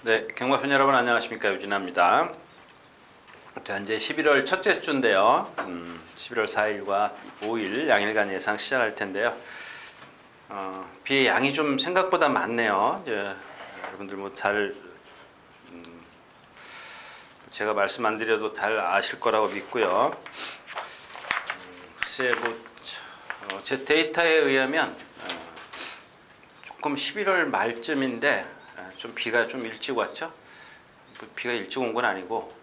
네, 경마팬 여러분 안녕하십니까, 유진아입니다. 자, 이제 11월 첫째 주인데요. 11월 4일과 5일 양일간 예상 시작할 텐데요. 비의 양이 좀 생각보다 많네요. 여러분들 제가 말씀 안 드려도 잘 아실 거라고 믿고요. 글쎄 제 데이터에 의하면 조금 11월 말쯤인데 좀 비가 좀 일찍 왔죠. 비가 일찍 온 건 아니고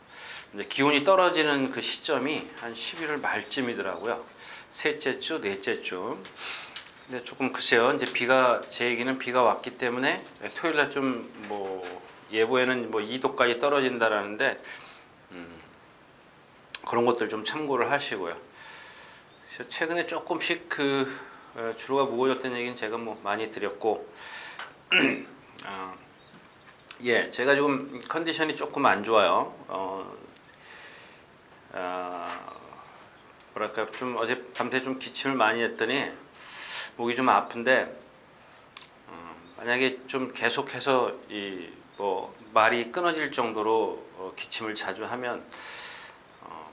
이제 기온이 떨어지는 그 시점이 한 11월 말쯤이더라고요. 셋째 주, 넷째 주. 근데 조금 글쎄요. 이제 제 얘기는 비가 왔기 때문에 토요일 날 좀 예보에는 2도까지 떨어진다라는데 그런 것들 좀 참고를 하시고요. 최근에 조금씩 주로가 무거워졌다는 얘기는 제가 많이 드렸고 제가 지금 컨디션이 조금 안 좋아요. 뭐랄까 좀 어제 밤새 좀 기침을 많이 했더니 목이 좀 아픈데 만약에 좀 계속해서 말이 끊어질 정도로 기침을 자주 하면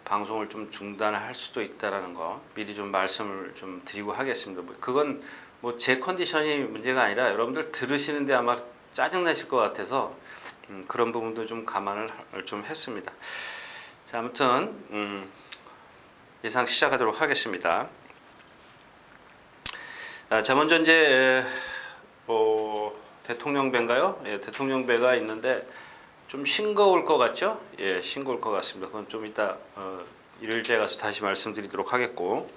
방송을 좀 중단할 수도 있다라는 거 미리 좀 말씀을 좀 드리고 하겠습니다. 그건 제 컨디션이 문제가 아니라 여러분들 들으시는데 아마 짜증 나실 것 같아서 그런 부분도 좀 감안을 좀 했습니다. 자, 아무튼 예상 시작하도록 하겠습니다. 자, 먼저 이제 대통령배인가요? 예, 대통령배가 있는데 좀 싱거울 것 같죠? 예, 싱거울 것 같습니다. 그건 좀 이따 일요일째 가서 다시 말씀드리도록 하겠고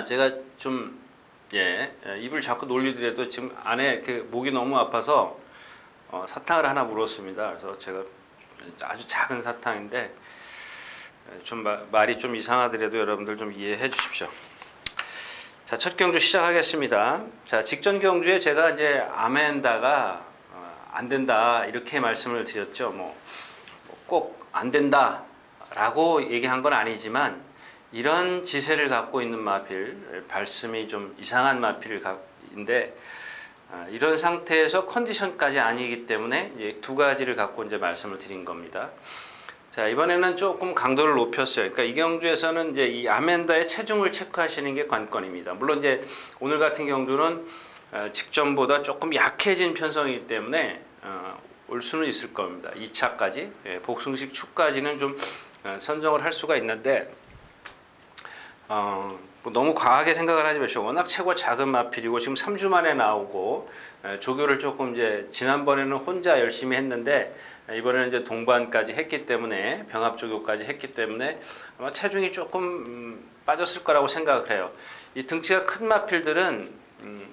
제가 좀 입을 자꾸 놀리더라도 지금 안에 목이 너무 아파서 사탕을 하나 물었습니다. 그래서 제가 아주 작은 사탕인데 좀 말이 좀 이상하더라도 여러분들 좀 이해해 주십시오. 자, 첫 경주 시작하겠습니다. 자, 직전 경주에 제가 이제 아멘다가 안 된다 이렇게 말씀을 드렸죠. 꼭 안 된다라고 얘기한 건 아니지만 이런 지세를 갖고 있는 마필, 발음이 좀 이상한 마필인데 이런 상태에서 컨디션까지 아니기 때문에 이제 두 가지를 갖고 이제 말씀을 드린 겁니다. 자, 이번에는 조금 강도를 높였어요. 그러니까 이 경주에서는 이제 이 아멘다의 체중을 체크하시는 게 관건입니다. 물론 이제 오늘 같은 경주는 직전보다 조금 약해진 편성이기 때문에 올 수는 있을 겁니다. 2차까지 복승식 축까지는 좀 선정을 할 수가 있는데 너무 과하게 생각을 하지 마시고 워낙 최고 작은 마필이고 지금 3주 만에 나오고 조교를 조금 이제 지난번에는 혼자 열심히 했는데 이번에는 이제 동반까지 했기 때문에 병합 조교까지 했기 때문에 아마 체중이 조금 빠졌을 거라고 생각을 해요. 이 등치가 큰 마필들은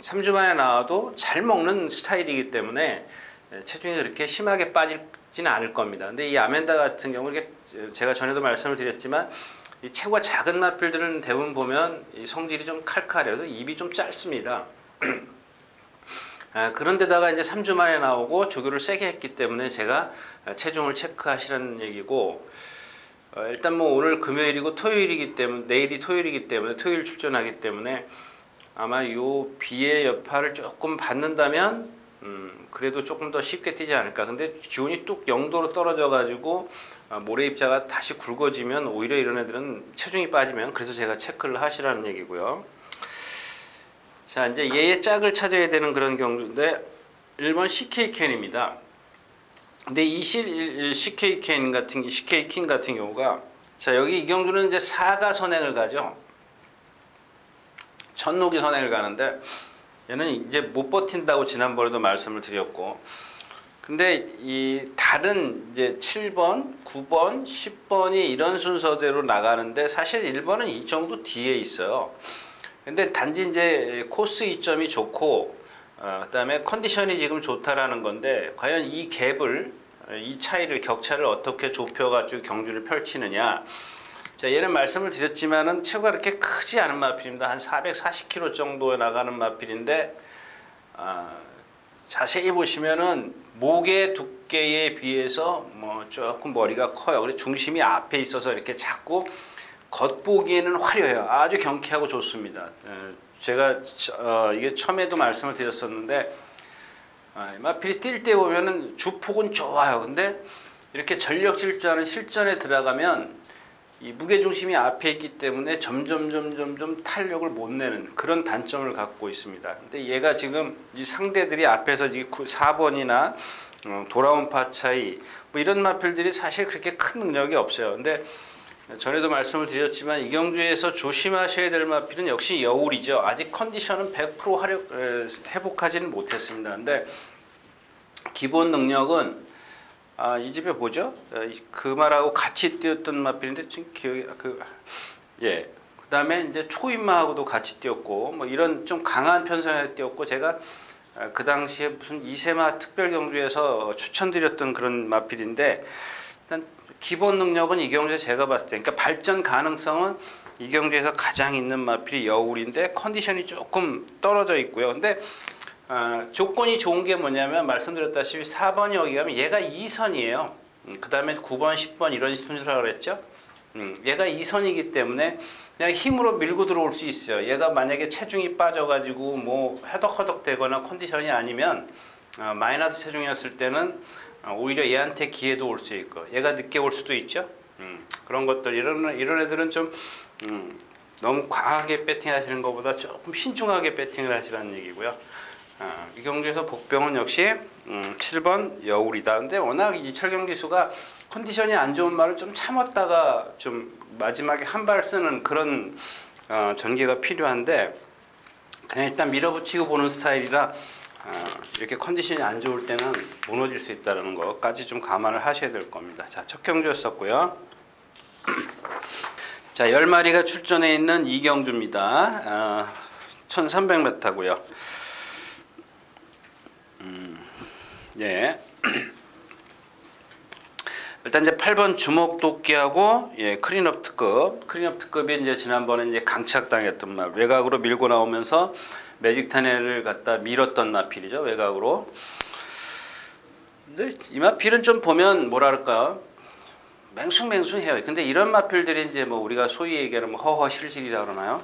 3주 만에 나와도 잘 먹는 스타일이기 때문에 체중이 그렇게 심하게 빠지지는 않을 겁니다. 근데 이 아멘다 같은 경우 이게 제가 전에도 말씀을 드렸지만 이 체구가 작은 마필들은 대부분 보면 이 성질이 좀 칼칼해서 입이 좀 짧습니다. 그런데다가 이제 3주 만에 나오고 조교를 세게 했기 때문에 제가 체중을 체크하시라는 얘기고 일단 오늘 금요일이고 토요일이기 때문에 내일이 토요일이기 때문에 토요일 출전하기 때문에 아마 요 비의 여파를 조금 받는다면 그래도 조금 더 쉽게 뛰지 않을까. 근데 기온이 뚝 0도로 떨어져 가지고 모래 입자가 다시 굵어지면 오히려 이런 애들은 체중이 빠지면 그래서 제가 체크를 하시라는 얘기고요. 자, 이제 얘의 짝을 찾아야 되는 그런 경주인데 1번 CK캔입니다. 근데 이 CK킹 같은 경우가 자, 여기 이 경주는 이제 4가 선행을 가죠. 천록이 선행을 가는데 얘는 이제 못 버틴다고 지난번에도 말씀을 드렸고 근데 이 다른 이제 7번, 9번, 10번이 이런 순서대로 나가는데 사실 1번은 이 정도 뒤에 있어요. 근데 단지 이제 코스 이점이 좋고 그다음에 컨디션이 지금 좋다라는 건데 과연 이 갭을 이 격차를 어떻게 좁혀가지고 경주를 펼치느냐. 자, 얘는 말씀을 드렸지만은 체구가 그렇게 크지 않은 마필입니다. 한 440kg 정도에 나가는 마필인데 자세히 보시면은 목의 두께에 비해서 조금 머리가 커요. 그래서 중심이 앞에 있어서 이렇게 작고 겉보기에는 화려해요. 아주 경쾌하고 좋습니다. 제가 이게 처음에도 말씀을 드렸었는데 마필이 뛸 때 보면은 주폭은 좋아요. 근데 이렇게 전력 질주하는 실전에 들어가면 이 무게중심이 앞에 있기 때문에 점점 탄력을 못 내는 그런 단점을 갖고 있습니다. 근데 얘가 지금 이 상대들이 앞에서 4번이나 돌아온 파차이 뭐 이런 마필들이 사실 그렇게 큰 능력이 없어요. 근데 전에도 말씀을 드렸지만 이경주에서 조심하셔야 될 마필은 역시 여울이죠. 아직 컨디션은 100% 회복하지는 못했습니다. 근데 기본 능력은 이 집에 뭐죠? 그 말하고 같이 뛰었던 마필인데 지금 기억이 그다음에 이제 초인마하고도 같이 뛰었고 뭐 이런 좀 강한 편성에 뛰었고 제가 그 당시에 무슨 이세마 특별경주에서 추천드렸던 그런 마필인데 일단 기본 능력은 이경주에 제가 봤을 때 그러니까 발전 가능성은 이경주에서 가장 있는 마필이 여울인데 컨디션이 조금 떨어져 있고요. 근데 조건이 좋은 게 뭐냐면 말씀드렸다시피 4번이 여기 가면 얘가 2선이에요. 그 다음에 9번, 10번 이런 순서라고 그랬죠. 얘가 2선이기 때문에 그냥 힘으로 밀고 들어올 수 있어요. 얘가 만약에 체중이 빠져가지고 뭐 허덕허덕 되거나 컨디션이 아니면 마이너스 체중이었을 때는 오히려 얘한테 기회도 올 수 있고 얘가 늦게 올 수도 있죠. 그런 것들 이런 애들은 좀 너무 과하게 배팅하시는 것보다 조금 신중하게 배팅을 하시라는 얘기고요. 이 경주에서 복병은 역시 7번 여울이다. 근데 워낙 이철경 기수가 컨디션이 안 좋은 말을 좀 참았다가 좀 마지막에 한 발 쓰는 그런 전개가 필요한데 그냥 일단 밀어붙이고 보는 스타일이라 이렇게 컨디션이 안 좋을 때는 무너질 수 있다는 것까지 좀 감안을 하셔야 될 겁니다. 자, 첫 경주였었고요. 자, 10마리가 출전해 있는 이경주입니다. 1300m고요. 예. 일단 이제 8번 주먹도끼하고 클린업 특급. 클린업 특급이 이제 지난번에 이제 강착당했던 말 외곽으로 밀고 나오면서 매직 타넬을 갖다 밀었던 마필이죠. 외곽으로. 근데 이 마필은 좀 보면 뭐랄까 맹숭맹숭해요. 근데 이런 마필들이 이제 뭐 우리가 소위 얘기하는 뭐 허허실실이라 그러나요?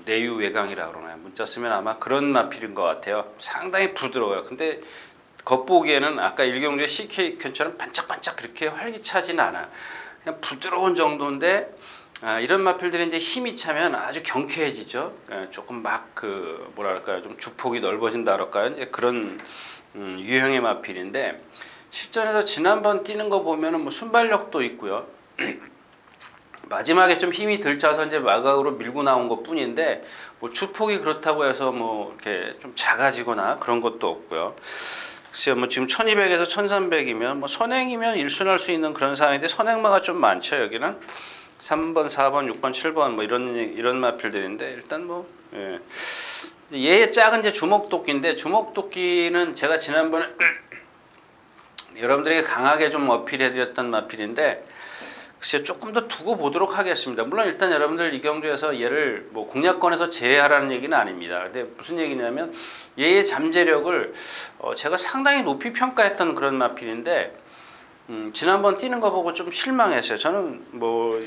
내유 외강이라 그러나요? 문자 쓰면 아마 그런 마필인 것 같아요. 상당히 부드러워요. 근데 겉보기에는 아까 일경주의 CK캔처럼 반짝반짝 그렇게 활기차지는 않아요. 그냥 부드러운 정도인데 이런 마필들이 이제 힘이 차면 아주 경쾌해지죠. 조금 막 그 뭐랄까요, 좀 주폭이 넓어진다 그럴까요? 이제 그런 유형의 마필인데 실전에서 지난번 뛰는 거 보면은 뭐 순발력도 있고요. 마지막에 좀 힘이 덜 차서 이제 마각으로 밀고 나온 것 뿐인데 뭐 주폭이 그렇다고 해서 뭐 이렇게 좀 작아지거나 그런 것도 없고요. 글쎄요, 뭐 지금 1200에서 1300이면 뭐 선행이면 1순할 수 있는 그런 상황인데 선행마가 좀 많죠. 여기는 3번, 4번, 6번, 7번 뭐 이런 마필들인데 일단 뭐 얘의 작은 이제 주먹도끼인데 주먹도끼는 제가 지난번에 여러분들에게 강하게 좀 어필해드렸던 마필인데 글쎄 조금 더 두고 보도록 하겠습니다. 물론 일단 여러분들 이경주에서 얘를 뭐 공략권에서 제외하라는 얘기는 아닙니다. 근데 무슨 얘기냐면 얘의 잠재력을 제가 상당히 높이 평가했던 그런 마필인데 지난번 뛰는 거 보고 좀 실망했어요. 저는 뭐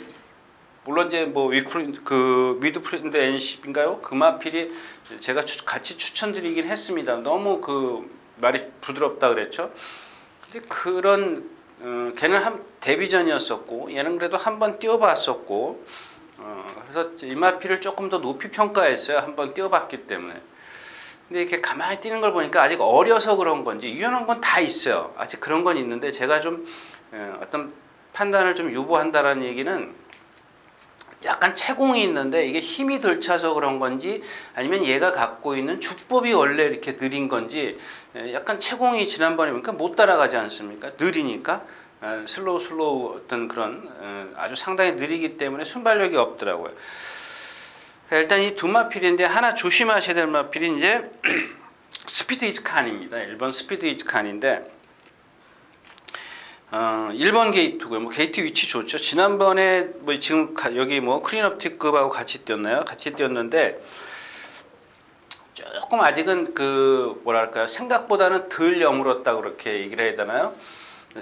물론 이제 뭐 위드프린드 NC인가요? 그 마필이 제가 같이 추천드리긴 했습니다. 너무 그 말이 부드럽다 그랬죠. 근데 그런 걔는 한 데뷔전이었었고 얘는 그래도 한번 뛰어봤었고 그래서 이 마필을 조금 더 높이 평가했어요. 한번 뛰어봤기 때문에. 근데 이렇게 가만히 뛰는 걸 보니까 아직 어려서 그런 건지 유연한 건 다 있어요. 아직 그런 건 있는데 제가 좀 어떤 판단을 좀 유보한다라는 얘기는 약간 채공이 있는데 이게 힘이 덜 차서 그런 건지 아니면 얘가 갖고 있는 주법이 원래 이렇게 느린 건지 약간 채공이 지난번에 보니까 못 따라가지 않습니까? 느리니까 슬로우 어떤 그런 아주 상당히 느리기 때문에 순발력이 없더라고요. 일단 이 두 마필인데 하나 조심하셔야 될 마필이 이제 스피드 이즈 칸입니다. 1번 스피드 이즈 칸인데 1번 게이트고요. 뭐 게이트 위치 좋죠. 지난번에 뭐 지금 여기 뭐 클린업티급하고 같이 뛰었나요? 같이 뛰었는데 조금 아직은 그 뭐랄까요? 생각보다는 덜 여물었다 그렇게 얘기를 해야 되나요?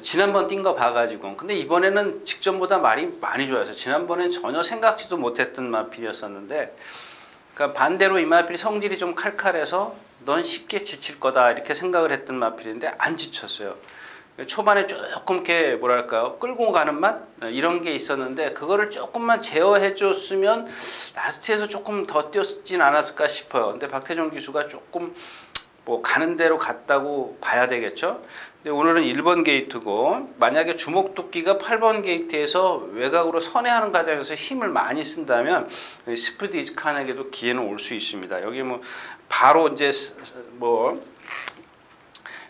지난번 뛴 거 봐가지고. 근데 이번에는 직전보다 말이 많이 좋아서 지난번엔 전혀 생각지도 못했던 마필이었었는데 그러니까 반대로 이 마필이 성질이 좀 칼칼해서 넌 쉽게 지칠 거다 이렇게 생각을 했던 마필인데 안 지쳤어요. 초반에 조금 이렇게 뭐랄까요, 끌고 가는 맛 이런 게 있었는데 그거를 조금만 제어해 줬으면 라스트에서 조금 더 뛰었진 않았을까 싶어요. 근데 박태종 기수가 조금 뭐 가는 대로 갔다고 봐야 되겠죠. 근데 오늘은 1번 게이트고, 만약에 주먹도끼가 8번 게이트에서 외곽으로 선회하는 과정에서 힘을 많이 쓴다면 스피드 이즈칸에게도 기회는 올 수 있습니다. 여기 뭐 바로 이제 뭐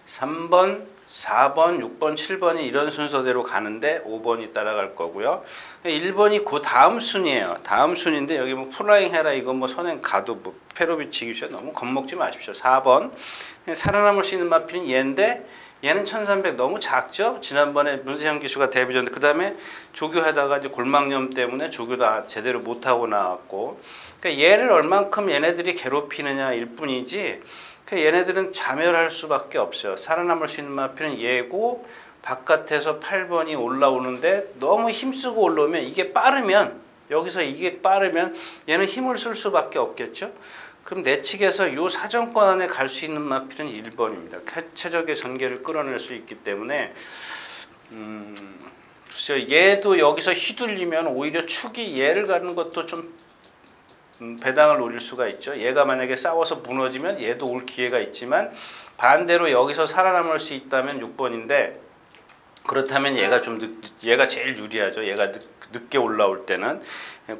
3번 4번, 6번, 7번이 이런 순서대로 가는데 5번이 따라갈 거고요. 1번이 그 다음 순이에요. 다음 순인데 여기 뭐 플라잉 해라 이거 뭐 선행 가도 뭐 페로비치 기수야 너무 겁먹지 마십시오. 4번 살아남을 수 있는 마필은 얘인데 얘는 1300 너무 작죠. 지난번에 문세영 기수가 데뷔전인데 그 다음에 조교하다가 이제 골막염 때문에 조교도 제대로 못하고 나왔고, 그러니까 얘를 얼만큼 얘네들이 괴롭히느냐일 뿐이지 얘네들은 자멸할 수밖에 없어요. 살아남을 수 있는 마필은 얘고, 바깥에서 8번이 올라오는데 너무 힘쓰고 올라오면 이게 빠르면, 여기서 이게 빠르면 얘는 힘을 쓸 수밖에 없겠죠. 그럼 내 측에서 요 사정권 안에 갈 수 있는 마필은 1번입니다. 최적의 전개를 끌어낼 수 있기 때문에 글쎄요, 얘도 여기서 휘둘리면 오히려 축이 얘를 가는 것도 좀 배당을 노릴 수가 있죠. 얘가 만약에 싸워서 무너지면 얘도 올 기회가 있지만, 반대로 여기서 살아남을 수 있다면 6번인데, 그렇다면 얘가 제일 유리하죠. 얘가 늦게 올라올 때는.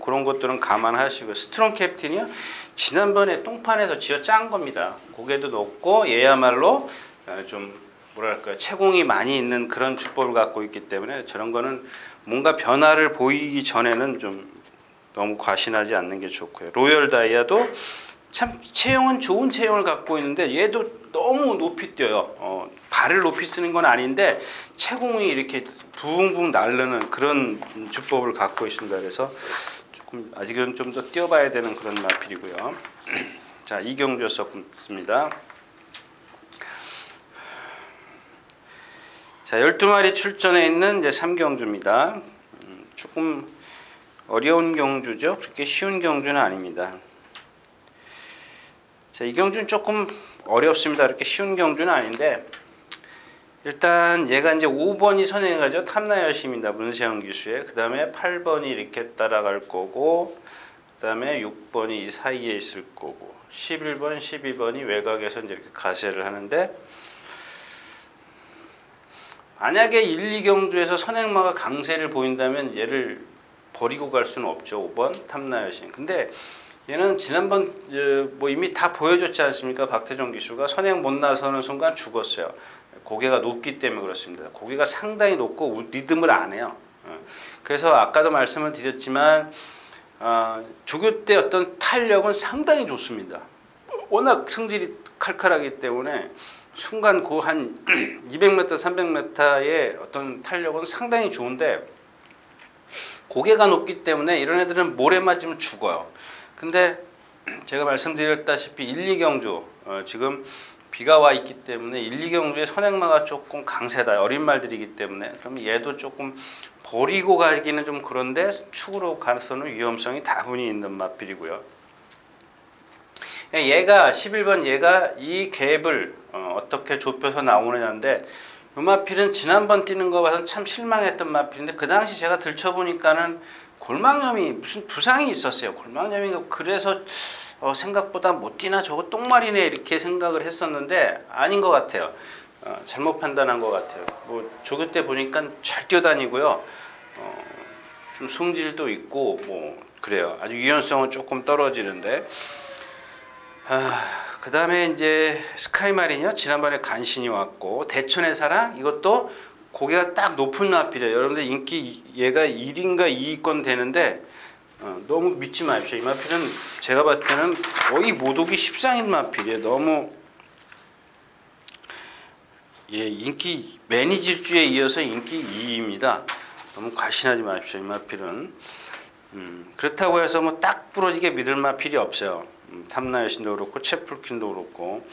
그런 것들은 감안하시고, 스트롱 캡틴이요, 지난번에 똥판에서 쥐어 짠 겁니다. 고개도 높고 얘야말로 좀 뭐랄까요, 채공이 많이 있는 그런 주법을 갖고 있기 때문에 저런 거는 뭔가 변화를 보이기 전에는 좀 너무 과신하지 않는 게 좋고요. 로열 다이아도 참 체형은 좋은 체형을 갖고 있는데 얘도 너무 높이 뛰어요. 발을 높이 쓰는 건 아닌데 채공이 이렇게 붕붕 날르는 그런 주법을 갖고 있습니다. 그래서 조금 아직은 좀 더 뛰어봐야 되는 그런 마필이고요. 자, 이경주였습니다. 자, 12마리 출전해 있는 이제 3경주입니다. 조금 어려운 경주죠. 그렇게 쉬운 경주는 아닙니다. 자, 이 경주는 조금 어렵습니다. 그렇게 쉬운 경주는 아닌데, 일단 얘가 이제 5번이 선행하죠. 탐나여심입니다. 문세영 기수의. 그 다음에 8번이 이렇게 따라갈 거고, 그 다음에 6번이 이 사이에 있을 거고, 11번, 12번이 외곽에서 이제 이렇게 가세를 하는데, 만약에 1, 2경주에서 선행마가 강세를 보인다면 얘를 버리고 갈 수는 없죠. 5번 탐나여신. 근데 얘는 지난번 뭐 이미 다 보여줬지 않습니까? 박태종 기수가 선행 못 나서는 순간 죽었어요. 고개가 높기 때문에 그렇습니다. 고개가 상당히 높고 리듬을 안 해요. 그래서 아까도 말씀을 드렸지만 조교 때 어떤 탄력은 상당히 좋습니다. 워낙 성질이 칼칼하기 때문에 순간 그 한 200m, 300m의 어떤 탄력은 상당히 좋은데, 고개가 높기 때문에 이런 애들은 모래 맞으면 죽어요. 근데 제가 말씀드렸다시피 1, 2경주 지금 비가 와 있기 때문에 1, 2경주에 선행마가 조금 강세다. 어린 말들이기 때문에 그럼 얘도 조금 버리고 가기는 좀 그런데 축으로 가서는 위험성이 다분히 있는 마필이고요. 얘가 11번 얘가 이 갭을 어떻게 좁혀서 나오느냐인데, 이 마필은 지난번 뛰는 거 봐서 참 실망했던 마필인데, 그 당시 제가 들춰보니까는 골막염이 무슨 부상이 있었어요. 골막염이 그래서 생각보다 못 뛰나 저거 똥말이네 이렇게 생각을 했었는데 아닌 것 같아요. 잘못 판단한 것 같아요. 뭐 조교 때 보니까 잘 뛰어다니고요. 좀 성질도 있고 뭐 그래요. 아주 유연성은 조금 떨어지는데. 그 다음에 이제 스카이마린이요. 지난번에 간신히 왔고, 대천의 사랑 이것도 고개가 딱 높은 마필이에요. 여러분들 인기 얘가 1인가 2위권 되는데 너무 믿지 마십시오. 이 마필은 제가 봤을 때는 거의 못 오기 십상인 마필이에요. 너무 인기 매니질주에 이어서 인기 2위입니다. 너무 과신하지 마십시오. 이 마필은 그렇다고 해서 뭐 딱 부러지게 믿을 마필이 없어요. 탐나여신도 그렇고 채플킨도 그렇고,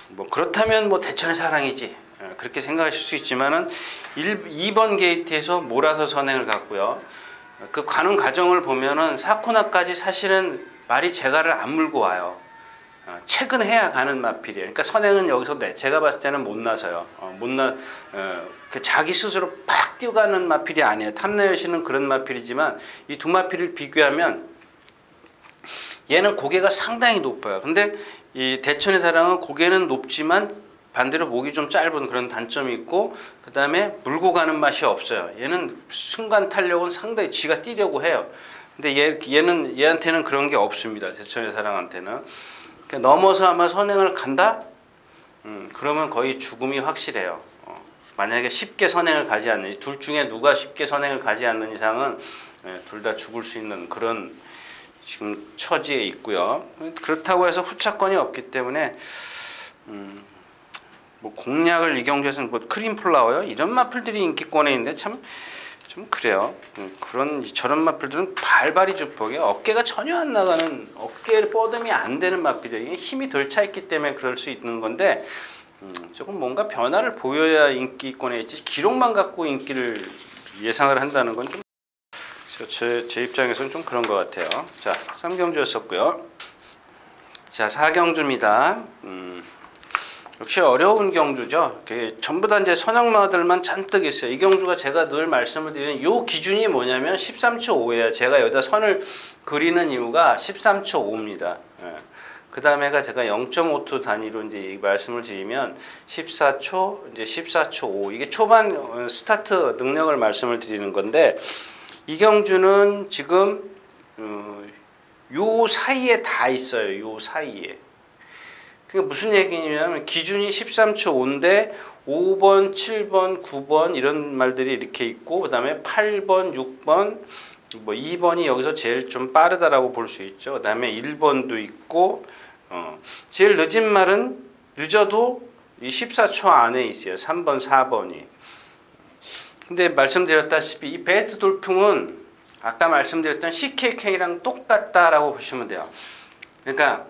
뭐 그렇다면 뭐 대천의 사랑이지 그렇게 생각하실 수 있지만은 2번 게이트에서 몰아서 선행을 갔고요. 그 가는 과정을 보면은 사코나까지 사실은 말이 재갈을 안 물고 와요. 최근해야 가는 마필이에요. 그러니까 선행은 여기서 제가 봤을 때는 못 나서요. 자기 스스로 팍 뛰어가는 마필이 아니에요. 탐내여신은 그런 마필이지만 이 두 마필을 비교하면 얘는 고개가 상당히 높아요. 근데 이 대천의 사랑은 고개는 높지만 반대로 목이 좀 짧은 그런 단점이 있고, 그 다음에 물고 가는 맛이 없어요. 얘는 순간 탄력은 상당히 지가 뛰려고 해요. 근데 얘한테는 그런 게 없습니다. 대천의 사랑한테는. 그러니까 넘어서 아마 선행을 간다? 그러면 거의 죽음이 확실해요. 만약에 쉽게 선행을 가지 않는, 둘 중에 누가 쉽게 선행을 가지 않는 이상은 둘 다 죽을 수 있는 그런 지금 처지에 있고요. 그렇다고 해서 후차권이 없기 때문에 뭐 공략을 이경주에서는 뭐 크림플라워요 이런 마필들이 인기권에 있는데 참 좀 그래요. 저런 마필들은 발발이 주폭이에요. 어깨가 전혀 안 나가는, 어깨 뻗음이 안 되는 마필이에요. 힘이 덜 차 있기 때문에 그럴 수 있는 건데 조금 뭔가 변화를 보여야 인기권에 있지, 기록만 갖고 인기를 예상을 한다는 건 좀 제 입장에서는 좀 그런 것 같아요. 자, 3경주였었고요. 자, 4경주입니다. 역시 어려운 경주죠. 전부 다 이제 선형마들만 잔뜩 있어요. 이 경주가 제가 늘 말씀을 드리는 요 기준이 뭐냐면 13초 5예요. 제가 여기다 선을 그리는 이유가 13초 5입니다. 그 다음에가 제가 0.5초 단위로 이제 말씀을 드리면 14초, 이제 14초 5. 이게 초반 스타트 능력을 말씀을 드리는 건데, 이 경주는 지금 요 사이에 다 있어요. 요 사이에. 그게 무슨 얘기냐면 기준이 13초 5인데 5번, 7번, 9번 이런 말들이 이렇게 있고, 그 다음에 8번, 6번, 뭐 2번이 여기서 제일 좀 빠르다라고 볼 수 있죠. 그 다음에 1번도 있고, 제일 늦은 말은 늦어도 이 14초 안에 있어요. 3번, 4번이. 근데 말씀드렸다시피 이 베스트 돌풍은 아까 말씀드렸던 CKK랑 똑같다라고 보시면 돼요. 그러니까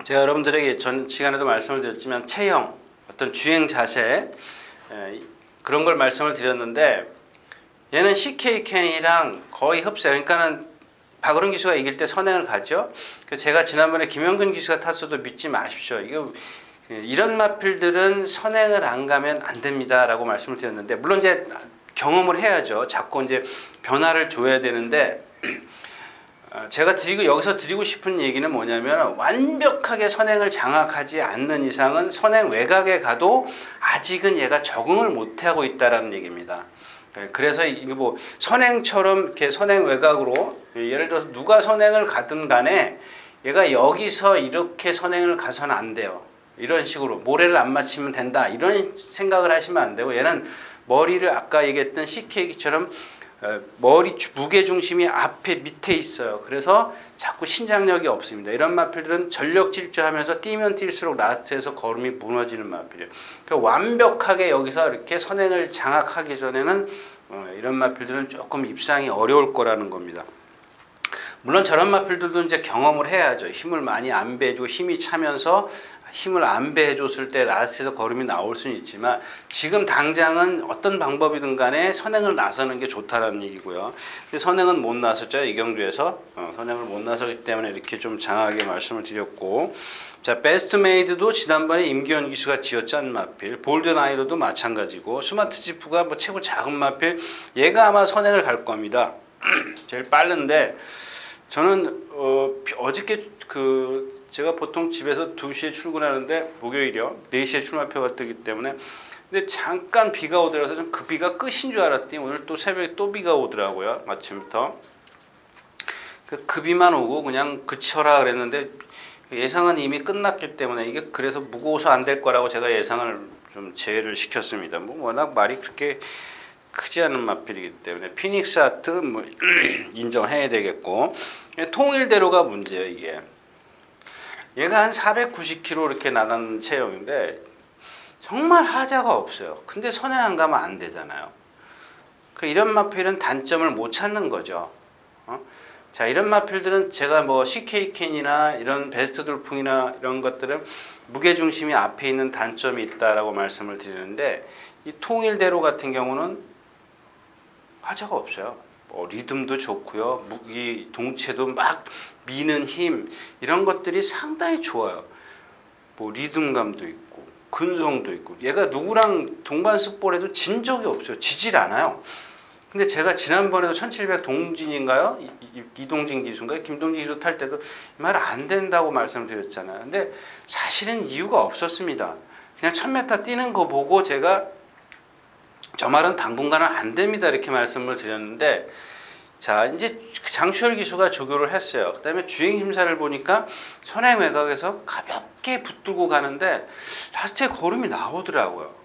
제가 여러분들에게 전 시간에도 말씀을 드렸지만 체형, 어떤 주행 자세 그런 걸 말씀을 드렸는데, 얘는 CKK랑 거의 흡사해요. 그러니까는 박으론 기수가 이길 때 선행을 가죠. 제가 지난번에 김영근 기수가 탔어도 믿지 마십시오. 이런 마필들은 선행을 안 가면 안 됩니다라고 말씀을 드렸는데, 물론 이제 경험을 해야죠. 자꾸 이제 변화를 줘야 되는데, 제가 여기서 드리고 싶은 얘기는 뭐냐면, 완벽하게 선행을 장악하지 않는 이상은 선행 외곽에 가도 아직은 얘가 적응을 못하고 있다라는 얘기입니다. 그래서 이게 뭐 선행처럼 이렇게 선행 외곽으로, 예를 들어서 누가 선행을 가든 간에 얘가 여기서 이렇게 선행을 가서는 안 돼요. 이런 식으로 모래를 안 맞추면 된다, 이런 생각을 하시면 안 되고, 얘는 머리를 아까 얘기했던 CK기처럼 머리 무게중심이 앞에 밑에 있어요. 그래서 자꾸 신장력이 없습니다. 이런 마필들은 전력 질주하면서 뛰면 뛸수록 라스트에서 걸음이 무너지는 마필이에요. 그러니까 완벽하게 여기서 이렇게 선행을 장악하기 전에는 이런 마필들은 조금 입상이 어려울 거라는 겁니다. 물론 저런 마필들도 이제 경험을 해야죠. 힘을 많이 안 배주고 힘이 차면서 힘을 안 배해줬을 때 라스트에서 걸음이 나올 수는 있지만, 지금 당장은 어떤 방법이든 간에 선행을 나서는 게 좋다라는 얘기고요. 근데 선행은 못 나섰죠. 이 경주에서 선행을 못 나서기 때문에 이렇게 좀 장하게 말씀을 드렸고, 자, 베스트 메이드도 지난번에 임기현 기수가 지었던 마필, 볼든 아이도도 마찬가지고, 스마트 지프가 뭐 최고 작은 마필, 얘가 아마 선행을 갈 겁니다. 제일 빠른데, 저는 어저께 제가 보통 집에서 2시에 출근하는데 목요일이요. 4시에 출마표가 뜨기 때문에, 근데 잠깐 비가 오더라도 좀 그 비가 끝인 줄 알았더니 오늘 또 새벽에 또 비가 오더라고요. 아침부터. 그 비만 오고 그냥 그쳐라 그랬는데, 예상은 이미 끝났기 때문에 이게 그래서 무거워서 안 될 거라고 제가 예상을 좀 제외를 시켰습니다. 뭐 워낙 말이 그렇게 크지 않은 마필이기 때문에 피닉스 아트 뭐 인정해야 되겠고, 통일대로가 문제예요. 이게 얘가 한 490km 이렇게 나간 체형인데 정말 하자가 없어요. 근데 선행 안 가면 안 되잖아요. 이런 마필은 단점을 못 찾는 거죠. 자, 이런 마필들은 제가 뭐 CK캔이나 이런 베스트 돌풍이나 이런 것들은 무게중심이 앞에 있는 단점이 있다라고 말씀을 드리는데, 이 통일대로 같은 경우는 하자가 없어요. 리듬도 좋고요. 이 동체도 막 미는 힘 이런 것들이 상당히 좋아요. 뭐 리듬감도 있고 근성도 있고 얘가 누구랑 동반습볼해도 진 적이 없어요. 지질 않아요. 근데 제가 지난번에도 1700 동진인가요? 이동진 기수인가요? 김동진 기수 탈 때도 말 안 된다고 말씀드렸잖아요. 근데 사실은 이유가 없었습니다. 그냥 1000m 뛰는 거 보고 제가 저 말은 당분간은 안 됩니다 이렇게 말씀을 드렸는데, 자 이제 장추열 기수가 조교를 했어요. 그 다음에 주행심사를 보니까 선행 외곽에서 가볍게 붙들고 가는데 라스트에 걸음이 나오더라고요.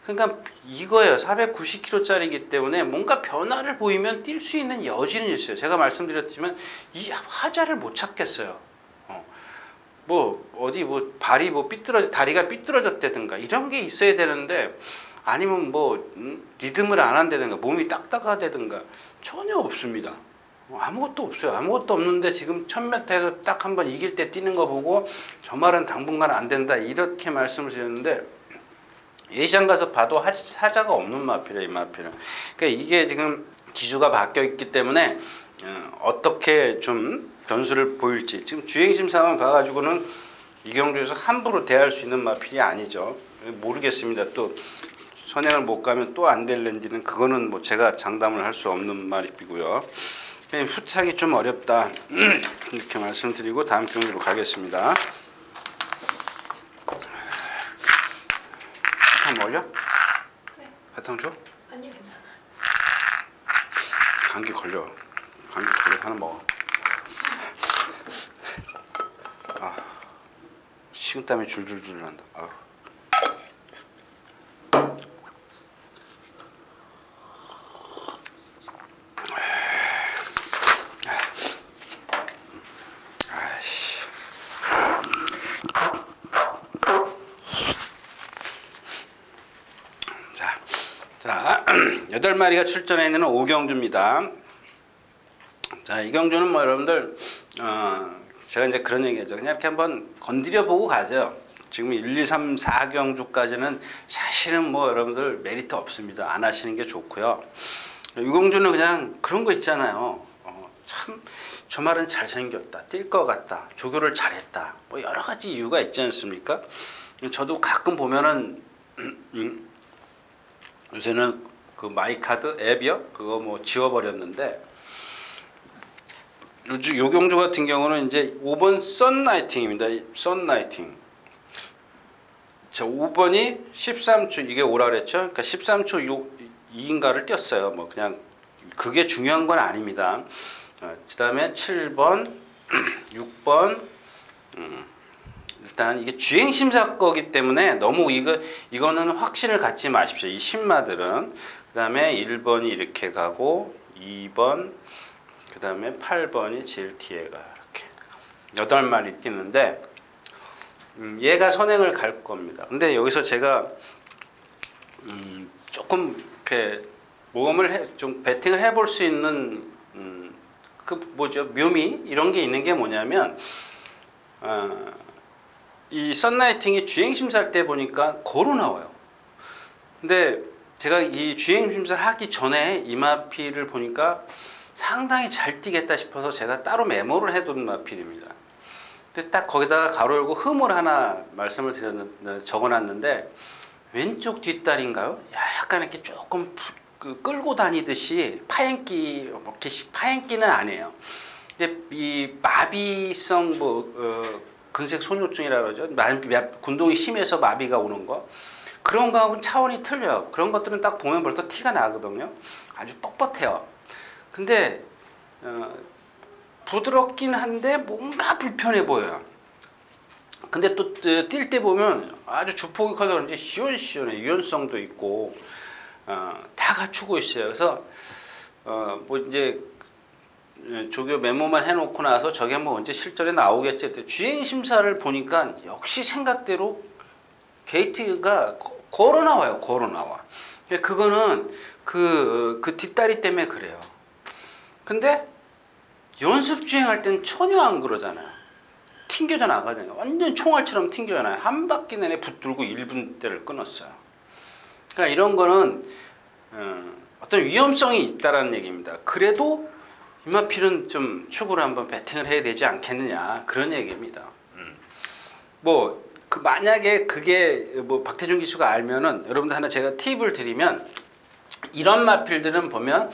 그러니까 이거예요. 490kg짜리이기 때문에 뭔가 변화를 보이면 뛸 수 있는 여지는 있어요. 제가 말씀드렸지만 이 화자를 못 찾겠어요. 뭐 어디 뭐 발이 뭐 다리가 삐뚤어졌다든가 이런 게 있어야 되는데, 아니면 뭐 리듬을 안 한다든가 몸이 딱딱하다든가 전혀 없습니다. 아무것도 없어요. 아무것도 없는데 지금 1000m에서 딱 한번 이길 때 뛰는 거 보고 저 말은 당분간 안 된다 이렇게 말씀을 드렸는데, 예시장 가서 봐도 하자가 없는 마필이에요. 이 마필은. 그러니까 이게 지금 기주가 바뀌어 있기 때문에 어떻게 좀 변수를 보일지, 지금 주행심사만 봐가지고는 이경주에서 함부로 대할 수 있는 마필이 아니죠. 모르겠습니다. 또 선행을 못 가면 또 안 될는지는 그거는 뭐 제가 장담을 할 수 없는 말이고요. 후착이 좀 어렵다 이렇게 말씀드리고 다음 경기로 가겠습니다. 사탕 먹을려? 네. 사탕 줘? 아니 괜찮아. 감기 걸려 하나 먹어. 식은땀이 줄줄줄 난다. 자, 8마리가 출전해 있는 오경주입니다. 자, 이 경주는 뭐 여러분들 제가 이제 그런 얘기하죠. 그냥 이렇게 한번 건드려 보고 가세요. 지금 1, 2, 3, 4경주까지는 사실은 뭐 여러분들 메리트 없습니다. 안 하시는 게 좋고요. 유경주는 그냥 그런 거 있잖아요. 참 저 말은 잘생겼다, 뛸 것 같다, 조교를 잘했다, 뭐 여러 가지 이유가 있지 않습니까? 저도 가끔 보면은 요새는 그 마이카드 앱이요? 그거 뭐 지워버렸는데, 요경주 같은 경우는 이제 5번 썬라이팅입니다. 썬라이팅. 자, 5번이 13초, 이게 오라 그랬죠? 그러니까 13초 2인가를 뛰었어요. 뭐 그냥 그게 중요한 건 아닙니다. 그 다음에 7번, 6번, 일단 이게 주행심사 거기 때문에 너무 이거는 확신을 갖지 마십시오. 이 신마들은. 그 다음에 1번이 이렇게 가고 2번, 그 다음에 8번이 제일 뒤에 가. 이렇게 8마리 뛰는데 얘가 선행을 갈 겁니다. 근데 여기서 제가 조금 이렇게 모험을 좀 배팅을 해볼 수 있는 그 뭐죠, 묘미 이런 게 있는 게 뭐냐면, 이 썬라이팅이 주행심사 때 보니까 거로 나와요. 근데 제가 이 주행심사 하기 전에 이 마필을 보니까 상당히 잘 뛰겠다 싶어서 제가 따로 메모를 해둔 마필입니다. 근데 딱 거기다가 가로 열고 흠을 하나 말씀을 적어놨는데, 왼쪽 뒷다리인가요? 약간 이렇게 조금 끌고 다니듯이 파행기, 파행기는 아니에요. 근데 이 마비성 근색 손요증이라 그러죠. 군동이 심해서 마비가 오는 거. 그런 거하고는 차원이 틀려요. 그런 것들은 딱 보면 벌써 티가 나거든요. 아주 뻣뻣해요. 근데 부드럽긴 한데 뭔가 불편해 보여요. 근데 또 뛸 때 보면 아주 주폭이 커서 그런지 시원시원해. 유연성도 있고 다 갖추고 있어요. 그래서 뭐 이제 조교 메모만 해놓고 나서 저게 뭐 언제 실전에 나오겠지. 주행 심사를 보니까 역시 생각대로 게이트가 걸어 나와요. 걸어 나와. 그거는 그 뒷다리 때문에 그래요. 근데 연습 주행할 때는 전혀 안 그러잖아요. 튕겨져 나가잖아요. 완전 총알처럼 튕겨져 나요. 한 바퀴 내내 붙들고 1분대를 끊었어요. 그러니까 이런 거는 어떤 위험성이 있다라는 얘기입니다. 그래도 이마필은 좀 축으로 한번 배팅을 해야 되지 않겠느냐 그런 얘기입니다. 뭐 그 만약에 그게 뭐 박태준 기수가 알면은 여러분들 하나 제가 팁을 드리면 이런 마필들은 보면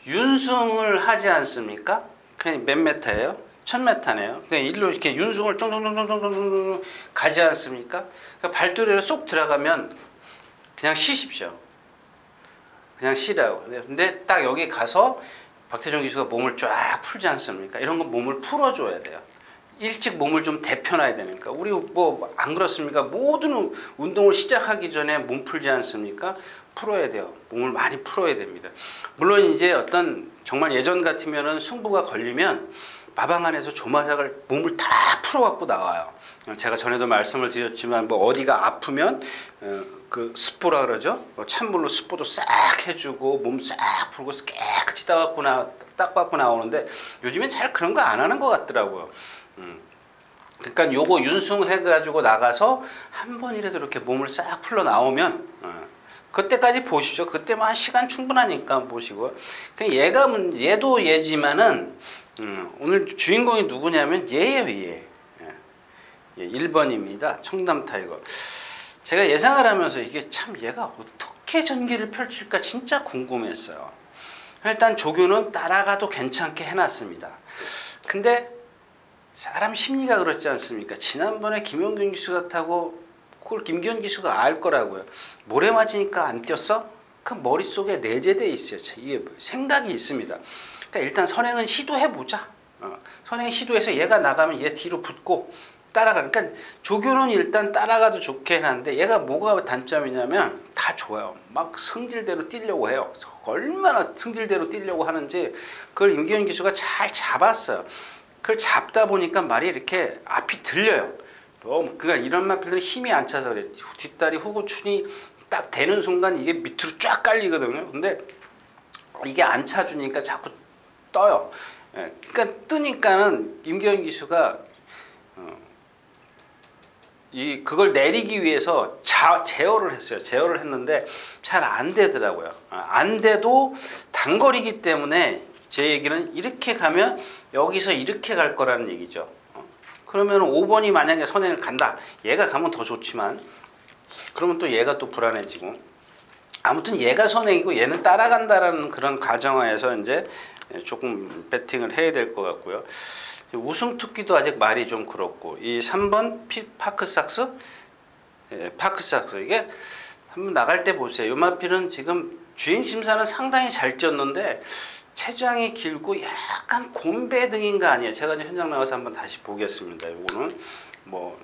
윤승을 하지 않습니까? 그냥 몇 메타예요? 1000m네요. 그냥 일로 이렇게 윤승을 쫑쫑쫑쫑쫑쫑 가지 않습니까? 그러니까 발두레로 쏙 들어가면 그냥 쉬십시오. 그냥 쉬라고. 근데 딱 여기 가서 박태준 기수가 몸을 쫙 풀지 않습니까? 이런 건 몸을 풀어줘야 돼요. 일찍 몸을 좀 데펴놔야 되니까. 우리 뭐 안 그렇습니까? 모든 운동을 시작하기 전에 몸 풀지 않습니까? 풀어야 돼요. 몸을 많이 풀어야 됩니다. 물론 이제 어떤 정말 예전 같으면은 승부가 걸리면 마방 안에서 조마삭을 몸을 다 풀어갖고 나와요. 제가 전에도 말씀을 드렸지만 뭐 어디가 아프면 그 스포라 그러죠. 찬물로 스포도 싹 해주고 몸 싹 풀고 깨끗이 닦아갖고 나오는데 요즘엔 잘 그런 거 안 하는 것 같더라고요. 그러니까 요거 윤승해가지고 나가서 한 번이라도 이렇게 몸을 싹 풀러 나오면 그때까지 보십시오. 그때만 시간 충분하니까 보시고. 얘도 얘지만은 오늘 주인공이 누구냐면 얘예요, 얘. 1번입니다. 청담 타이거. 제가 예상을 하면서 이게 참 얘가 어떻게 전기를 펼칠까 진짜 궁금했어요. 일단 조교는 따라가도 괜찮게 해놨습니다. 근데 사람 심리가 그렇지 않습니까? 지난번에 김용균 기수가 타고 그걸 김기현 기수가 알 거라고요. 모래 맞으니까 안 뛰었어? 그 머릿속에 내재되어 있어요. 이게 생각이 있습니다. 그러니까 일단 선행은 시도해보자. 선행 시도해서 얘가 나가면 얘 뒤로 붙고 따라가는. 그러니까 조교는 일단 따라가도 좋게 해놨는데 얘가 뭐가 단점이냐면 다 좋아요. 막 승질대로 뛰려고 해요. 얼마나 승질대로 뛰려고 하는지 그걸 임기현 기수가 잘 잡았어요. 그걸 잡다 보니까 말이 이렇게 앞이 들려요. 그러니까 이런 마필들은 힘이 안 차서 그래. 뒷다리 후구춘이 딱 되는 순간 이게 밑으로 쫙 깔리거든요. 근데 이게 안 차주니까 자꾸 떠요. 그러니까 뜨니까는 임기현 기수가 그걸 내리기 위해서 제어를 했어요. 제어를 했는데 잘 안 되더라고요. 안 돼도 단거리기 때문에 제 얘기는 이렇게 가면 여기서 이렇게 갈 거라는 얘기죠. 그러면 5번이 만약에 선행을 간다. 얘가 가면 더 좋지만 그러면 또 얘가 또 불안해지고 아무튼 얘가 선행이고 얘는 따라간다라는 그런 가정하에서 이제 조금 배팅을 해야 될 것 같고요. 우승 투기도 아직 말이 좀 그렇고 이 3번 파크삭스 파크삭스 이게 한번 나갈 때 보세요. 이 마필은 지금 주행 심사는 상당히 잘 뛰었는데 체장이 길고 약간 곰배 등인가 아니에요. 제가 이제 현장 나가서 한번 다시 보겠습니다. 이거는 뭐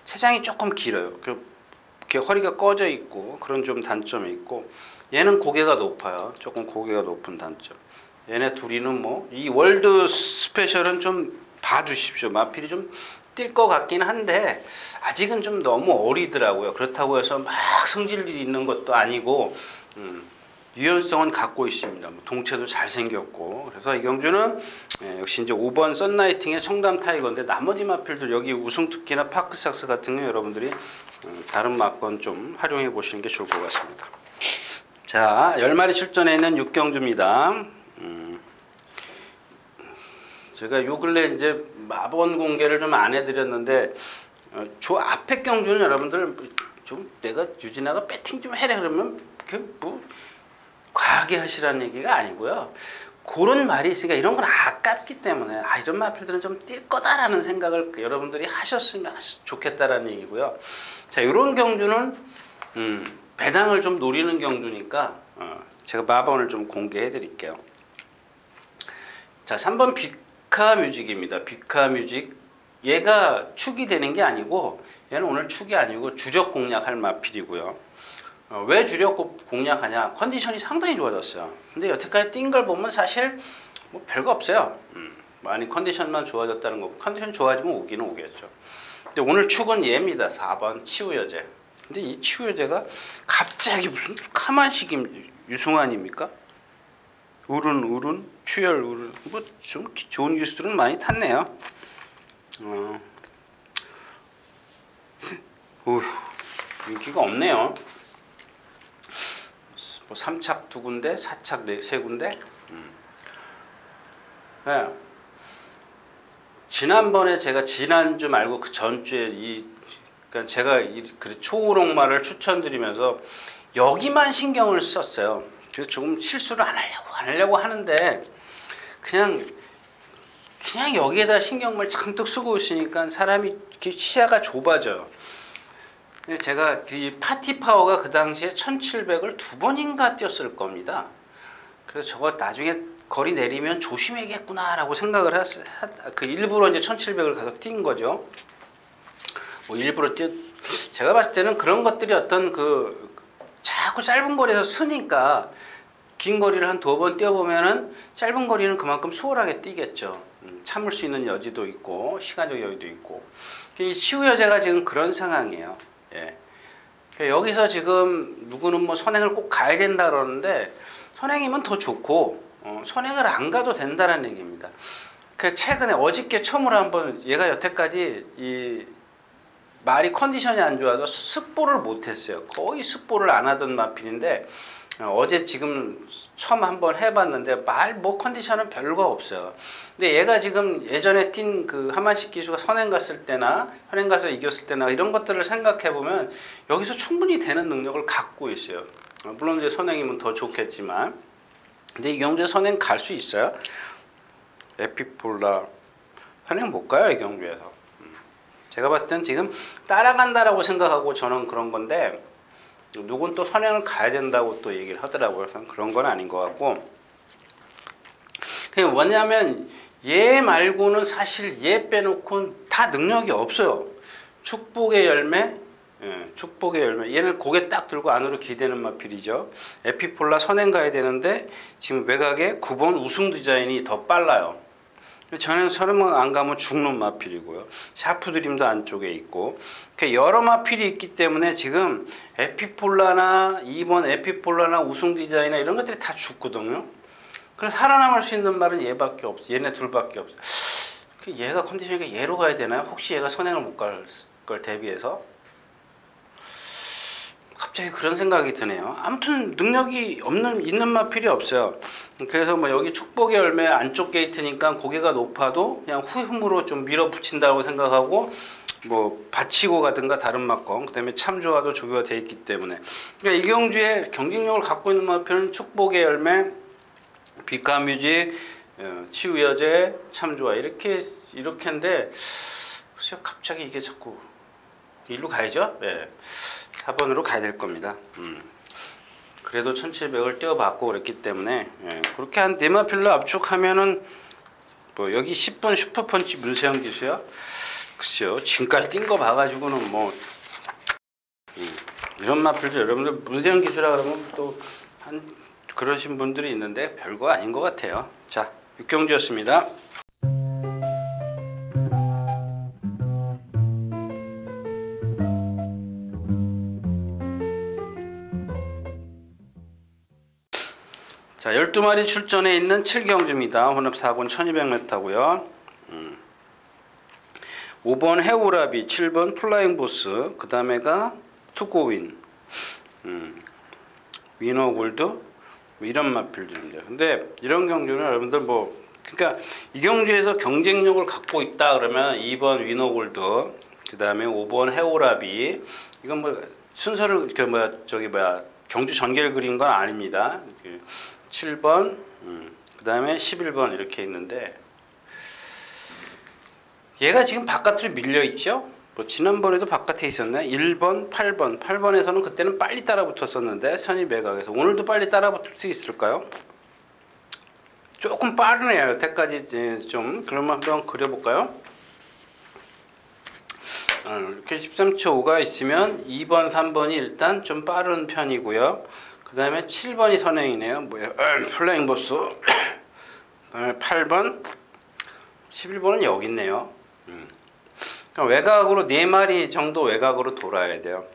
체장이 조금 길어요. 이렇게 허리가 꺼져 있고 그런 좀 단점이 있고 얘는 고개가 높아요. 조금 고개가 높은 단점. 얘네 둘이는 뭐 이 월드 스페셜은 좀 봐주십시오. 마필이 좀 뛸 것 같긴 한데 아직은 좀 너무 어리더라고요. 그렇다고 해서 막 성질이 있는 것도 아니고 유연성은 갖고 있습니다. 동체도 잘생겼고 그래서 이 경주는 역시 이제 5번 썬라이팅의 청담 타이거인데 나머지 마필들 여기 우승특기나 파크삭스 같은 거 여러분들이 다른 마건 좀 활용해 보시는 게 좋을 것 같습니다. 자, 10마리 출전해 있는 6경주입니다. 제가 요 근래 이제 마번 공개를 좀 안 해드렸는데 저 앞에 경주는 여러분들 좀 내가 유진아가 배팅 좀 해라 그러면 그 뭐 과하게 하시라는 얘기가 아니고요. 그런 말이 있으니까 이런 건 아깝기 때문에 이런 마필들은 좀 뛸 거다라는 생각을 여러분들이 하셨으면 좋겠다라는 얘기고요. 자, 이런 경주는 배당을 좀 노리는 경주니까 제가 마번을 좀 공개해 드릴게요. 자, 3번 비카뮤직입니다. 비카뮤직 얘가 축이 되는 게 아니고 얘는 오늘 축이 아니고 주력 공략할 마필이고요. 왜 주력 공략하냐? 컨디션이 상당히 좋아졌어요. 근데 여태까지 뛴 걸 보면 사실 뭐 별거 없어요. 많이 컨디션만 좋아졌다는 거고 컨디션 좋아지면 오기는 오겠죠. 근데 오늘 축은 얘입니다. 4번 치우여제. 근데 이 치우여제가 갑자기 무슨 카만식 유승환입니까? 우른 추열 우른 뭐 좀 좋은 기수들은 많이 탔네요. 인기가 없네요. 뭐 3착 2군데, 4착 3군데. 네. 지난번에 제가 지난주 말고 그 전주에 그러니까 제가 초우롱말을 추천드리면서 여기만 신경을 썼어요. 그래서 조금 실수를 안 하려고 하는데 그냥 여기에다 신경을 잔뜩 쓰고 있으니까 사람이 이렇게 시야가 좁아져요. 제가 이 파티 파워가 그 당시에 1700을 2번인가 뛰었을 겁니다. 그래서 저거 나중에 거리 내리면 조심해야겠구나 라고 생각을 했어요. 일부러 이제 1700을 가서 뛴 거죠. 뭐 일부러 제가 봤을 때는 그런 것들이 어떤 자꾸 짧은 거리에서 쓰니까 긴 거리를 한 2번 뛰어보면은 짧은 거리는 그만큼 수월하게 뛰겠죠. 참을 수 있는 여지도 있고 시간적 여유도 있고. 이 치우여제가 지금 그런 상황이에요. 예. 여기서 지금 누구는 뭐 선행을 꼭 가야 된다 그러는데 선행이면 더 좋고 선행을 안 가도 된다는 얘기입니다. 최근에 어저께 처음으로 한번 얘가 여태까지 이 말이 컨디션이 안 좋아서 습보를 못했어요. 거의 습보를 안 하던 마필인데 어제 지금 처음 한번 해봤는데 뭐 컨디션은 별거 없어요. 근데 얘가 지금 예전에 뛴 그 하만식 기수가 선행 갔을 때나 선행 가서 이겼을 때나 이런 것들을 생각해 보면 여기서 충분히 되는 능력을 갖고 있어요. 물론 이제 선행이면 더 좋겠지만, 근데 이경주에 선행 갈 수 있어요? 에피폴라 선행 못 가요, 이경주에서. 제가 봤을 땐 지금 따라간다라고 생각하고 저는 그런 건데 누군 또 선행을 가야 된다고 또 얘기를 하더라고요. 그래서 그런 건 아닌 것 같고, 그냥 뭐냐면 얘 말고는 사실 얘 빼놓고는 다 능력이 없어요. 축복의 열매, 축복의 열매. 얘는 고개 딱 들고 안으로 기대는 마필이죠. 에피폴라 선행 가야 되는데 지금 외곽에 9번 우승 디자인이 더 빨라요. 저는 설마 안 가면 죽는 마필이고요. 샤프 드림도 안쪽에 있고, 여러 마필이 있기 때문에 지금 에피폴라나 2번 에피폴라나 우승 디자인이나 이런 것들이 다 죽거든요. 그래서 살아남을 수 있는 말은 얘밖에 없어. 얘네 둘밖에 없어. 얘가 컨디션이 얘로 가야 되나요? 혹시 얘가 선행을 못 갈 걸 대비해서? 갑자기 그런 생각이 드네요. 아무튼 능력이 있는 마필이 없어요. 그래서 뭐 여기 축복의 열매 안쪽 게이트니까 고개가 높아도 그냥 후음으로 좀 밀어붙인다고 생각하고 뭐 받치고 가든가 다른 막건, 그다음에 참조와도 조교가 돼 있기 때문에, 그러니까 이경주의 경쟁력을 갖고 있는 마필은 축복의 열매, 비카뮤직, 치유여제, 참조와 이렇게인데 글쎄요, 갑자기 이게 자꾸 일로 가야죠. 네. 4번으로 가야 될 겁니다. 그래도 1700을 띄워봤고 그랬기 때문에 그렇게 한 네마필로 압축하면은 뭐 여기 10번 슈퍼펀치 문세영 기수야. 글쎄요, 지금까지 뛴 거 봐가지고는 뭐 이런 마필도 여러분들 문세영 기수라 그러면 또 그러신 분들이 있는데 별거 아닌 것 같아요. 자, 육경주였습니다. 자, 12마리 출전해 있는 7경주입니다. 혼합 4군 1200m고요. 5번 해오라비, 7번 플라잉 보스, 그 다음에가 투고윈, 위너골드, 뭐 이런 마필들입니다. 근데 이런 경주는 여러분들 그러니까 이 경주에서 경쟁력을 갖고 있다 그러면 2번 위너골드, 그 다음에 5번 해오라비, 이건 뭐 순서를 경주 전개를 그린 건 아닙니다. 7번, 그 다음에 11번 이렇게 있는데, 얘가 지금 바깥으로 밀려 있죠. 뭐 지난번에도 바깥에 있었네. 1번, 8번. 8번에서는 그때는 빨리 따라 붙었었는데 선이 매각에서 오늘도 빨리 따라 붙을 수 있을까요? 조금 빠르네요. 여태까지 좀. 그러면 한번 그려볼까요? 이렇게 13초 5가 있으면 2번, 3번이 일단 좀 빠른 편이고요. 그 다음에 7번이 선행이네요. 플레잉 보스. 그 다음에 8번, 11번은 여기 있네요. 그러니까 외곽으로 4마리 정도 외곽으로 돌아야 돼요.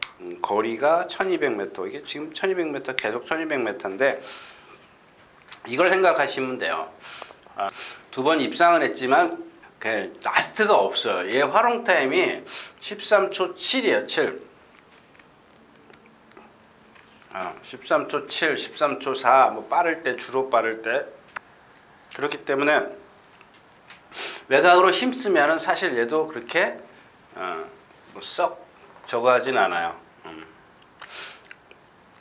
거리가 1200m. 이게 지금 1200m, 계속 1200m인데 이걸 생각하시면 돼요. 2번 입상을 했지만 라스트가 없어요. 얘 활용 타임이 13초 7이에요. 7. 13초 7, 13초 4, 뭐 빠를 때 주로 빠를 때 그렇기 때문에 외곽으로 힘쓰면은 사실 얘도 그렇게 뭐썩 저거 하진 않아요.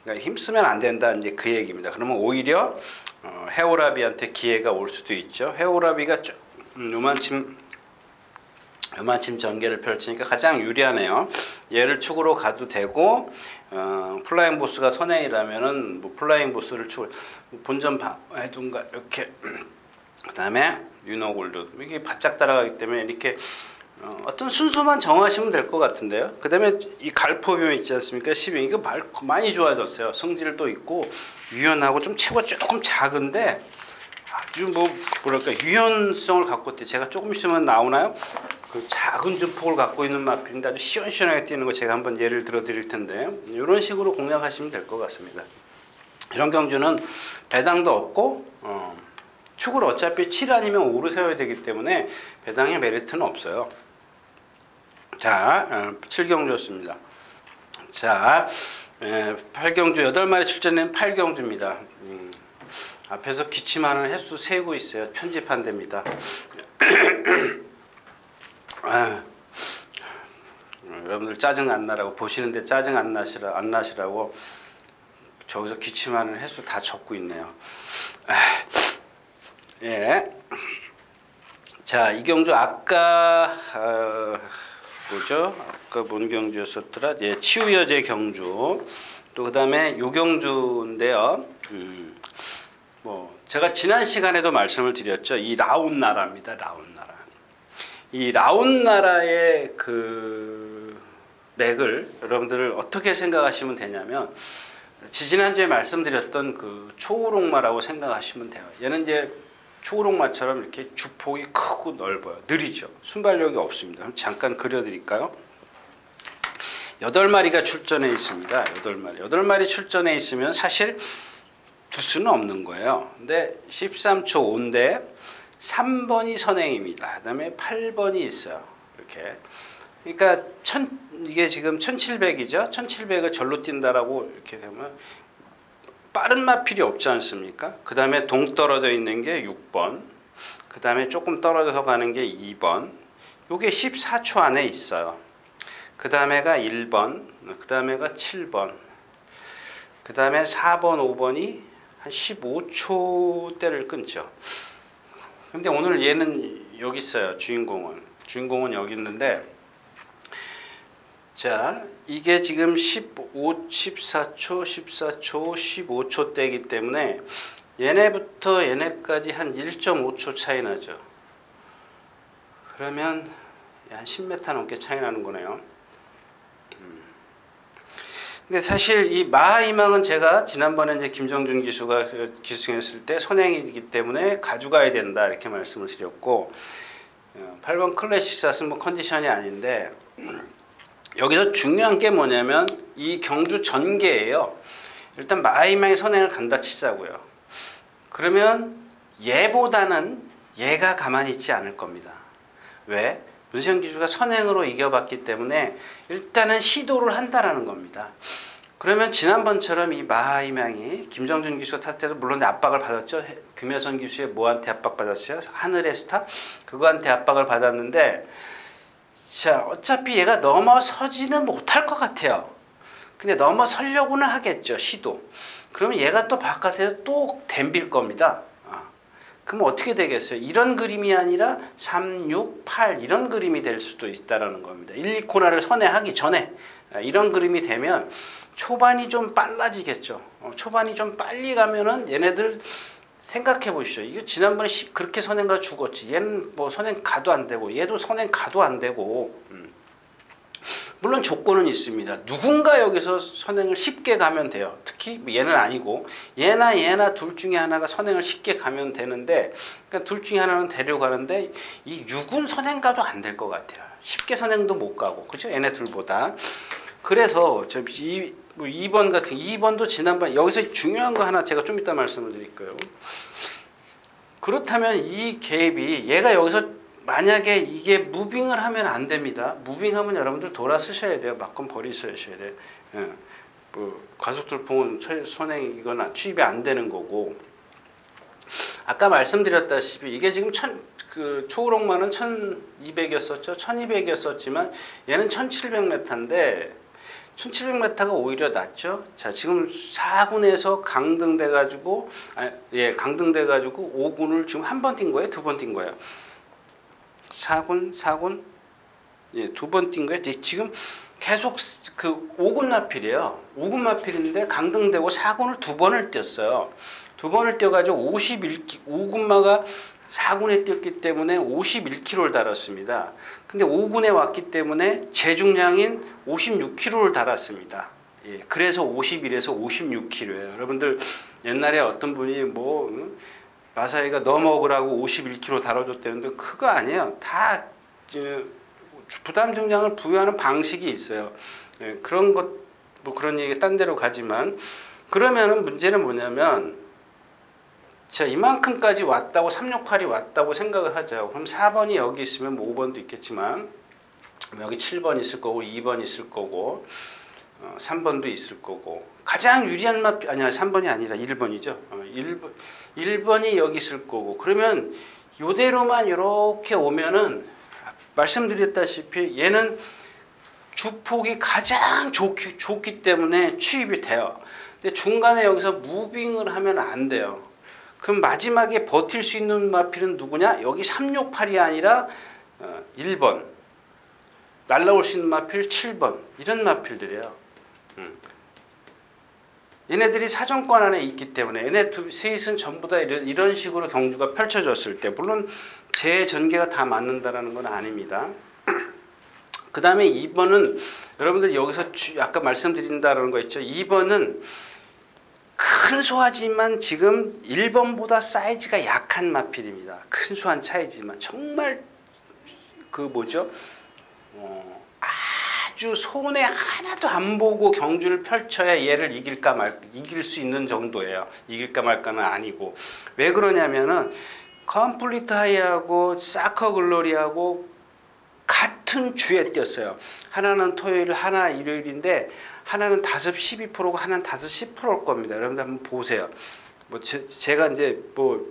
그러니까 힘쓰면 안 된다 이제 그 얘기입니다. 그러면 오히려 해오라비한테 기회가 올 수도 있죠. 해오라비가 요만침 전개를 펼치니까 가장 유리하네요. 얘를 축으로 가도 되고 플라잉 보스가 선행이라면은 뭐 플라잉 보스를 축을 본전 해둔가 이렇게 그 다음에 유노골드 이게 바짝 따라가기 때문에 이렇게 어떤 순서만 정하시면 될 것 같은데요. 그 다음에 이 갈포병 있지 않습니까? 12 이거 많이 좋아졌어요. 성질도 있고 유연하고 좀 체구가 조금 작은데 아주 뭐랄까 유연성을 갖고 있대. 제가 조금 있으면 나오나요? 그 작은 주폭을 갖고 있는 마필인데 아주 시원시원하게 뛰는 거 제가 한번 예를 들어 드릴 텐데 이런 식으로 공략하시면 될 것 같습니다. 이런 경주는 배당도 없고 축을 어차피 7 아니면 5로 세워야 되기 때문에 배당의 메리트는 없어요. 자, 7경주였습니다. 자, 8경주 8마리 출전된 8경주입니다. 앞에서 기침하는 횟수 세고 있어요. 편집한 데입니다. 여러분들 짜증 안 나라고 보시는데 짜증 안 나시라고 저기서 기침하는 횟수 다 적고 있네요. 예. 자, 이 경주 아까 뭐죠? 아까 뭔 경주였었더라? 예, 치유여제 경주. 또 그다음에 요 경주인데요. 뭐 제가 지난 시간에도 말씀을 드렸죠. 이 라운나라입니다. 라운나라. 이 라운나라의 그 맥을 여러분들 어떻게 생각하시면 되냐면 지난주에 말씀드렸던 그 초우롱마라고 생각하시면 돼요. 얘는 이제 초우롱마처럼 이렇게 주폭이 크고 넓어요. 느리죠. 순발력이 없습니다. 잠깐 그려드릴까요? 8마리가 출전해 있습니다. 8마리 출전해 있으면 사실 두수는 없는 거예요. 근데 13초 5인데 3번이 선행입니다. 그 다음에 8번이 있어요. 이렇게. 그러니까 이게 지금 1700이죠. 1700을 절로 뛴다라고 이렇게 되면 빠른 마필이 없지 않습니까? 그 다음에 동떨어져 있는 게 6번. 그 다음에 조금 떨어져서 가는 게 2번. 요게 14초 안에 있어요. 그 다음에가 1번. 그 다음에가 7번. 그 다음에 4번, 5번이 한 15초대를 끊죠. 근데 오늘 얘는 여기 있어요. 주인공은 여기 있는데 자, 이게 지금 14초, 15초대이기 때문에 얘네부터 얘네까지 한 1.5초 차이 나죠. 그러면 한 10m 넘게 차이 나는 거네요. 근데 사실 이 마하이망은 제가 지난번에 이제 김정준 기수가 기승했을 때 선행이기 때문에 가져가야 된다 이렇게 말씀을 드렸고 8번 클래식샷은 뭐 컨디션이 아닌데 여기서 중요한 게 뭐냐면 이 경주 전개예요. 일단 마하이망이 선행을 간다 치자고요. 그러면 얘보다는 얘가 가만히 있지 않을 겁니다. 왜? 문세영 기수가 선행으로 이겨봤기 때문에 일단은 시도를 한다라는 겁니다. 그러면 지난번처럼 이 마하이망이 김정준 기수가 탔을 때도 물론 압박을 받았죠. 금여선 기수의 뭐한테 압박받았어요? 하늘의 스타? 그거한테 압박을 받았는데 자, 어차피 얘가 넘어서지는 못할 것 같아요. 근데 넘어서려고는 하겠죠. 시도. 그러면 얘가 또 바깥에서 또 댐빌 겁니다. 그럼 어떻게 되겠어요? 이런 그림이 아니라 3, 6, 8 이런 그림이 될 수도 있다는 겁니다. 1, 2코너를 선회하기 전에 이런 그림이 되면 초반이 좀 빨라지겠죠. 초반이 좀 빨리 가면은 얘네들 생각해 보십시오. 이거 지난번에 그렇게 선행 가 죽었지. 얘는 뭐 선행 가도 안 되고 얘도 선행 가도 안 되고 물론 조건은 있습니다. 누군가 여기서 선행을 쉽게 가면 돼요. 특히 얘는 아니고 얘나 둘 중에 하나가 선행을 쉽게 가면 되는데 그러니까 둘 중에 하나는 데려가는데 이 6은 선행 가도 안 될 것 같아요. 쉽게 선행도 못 가고 그렇죠? 얘네 둘보다. 그래서 저 2번 같은 2번도 지난번 여기서 중요한 거 하나 제가 좀 이따 말씀을 드릴 거예요. 그렇다면 이 갭이 얘가 여기서 만약에 이게 무빙을 하면 안 됩니다. 무빙하면 여러분들 돌아 쓰셔야 돼요. 막건 버리셔야 돼요. 예. 뭐 가속돌풍은 선행이거나 취입이 안 되는 거고, 아까 말씀드렸다시피 이게 지금 초우롱만은 1200이었었죠. 1200이었었지만 얘는 1700m인데 1700m가 오히려 낫죠. 자, 지금 4군에서 강등돼 가지고 강등돼 가지고 5군을 지금 한 번 뛴 거예요, 두 번 뛴 거예요. 4군 두 번 뛴 거예요. 지금 계속 그 5군 마필이에요. 5군 마필인데 강등되고 4군을 두 번을 뛰었어요. 두 번을 뛰어가지고 5군마가 4군에 뛰었기 때문에 51km를 달았습니다. 근데 5군에 왔기 때문에 제중량인 56km를 달았습니다. 예, 그래서 51에서 56km예요. 여러분들 옛날에 어떤 분이 마사이가 너 먹으라고 51kg 다뤄줬다는데 그거 아니에요. 다 부담 중량을 부여하는 방식이 있어요. 예, 그런 것 그런 얘기 딴 데로 가지만, 그러면은 문제는 뭐냐면, 자, 이만큼까지 왔다고 368이 왔다고 생각을 하죠. 그럼 4번이 여기 있으면 5번도 있겠지만 여기 7번 있을 거고 2번 있을 거고 3번도 있을 거고, 가장 유리한 마필, 아니야 3번이 아니라 1번이죠. 1번이 여기 있을 거고, 그러면 이대로만 이렇게 오면은 말씀드렸다시피 얘는 주폭이 가장 좋기 때문에 취입이 돼요. 근데 중간에 여기서 무빙을 하면 안 돼요. 그럼 마지막에 버틸 수 있는 마필은 누구냐? 여기 368이 아니라 1번, 날라올 수 있는 마필 7번, 이런 마필들이에요. 얘네들이 사정권 안에 있기 때문에 얘네 셋은 전부 다 이런 식으로 경주가 펼쳐졌을 때, 물론 제 전개가 다 맞는다라는 건 아닙니다. 그 다음에 2번은 여러분들 여기서 아까 말씀드린다는 거 있죠. 2번은 큰 수하지만 지금 1번보다 사이즈가 약한 마필입니다. 큰 수한 차이지만 정말 아주 손에 하나도 안 보고 경주를 펼쳐야 얘를 이길 수 있는 정도예요. 이길까 말까는 아니고. 왜 그러냐면은 컴플리트 하이하고 사커 글로리하고 같은 주에 뛰었어요. 하나는 토요일, 하나 일요일인데 하나는 5, 12%고 하나는 5, 10%일 겁니다. 여러분들 한번 보세요. 제가 이제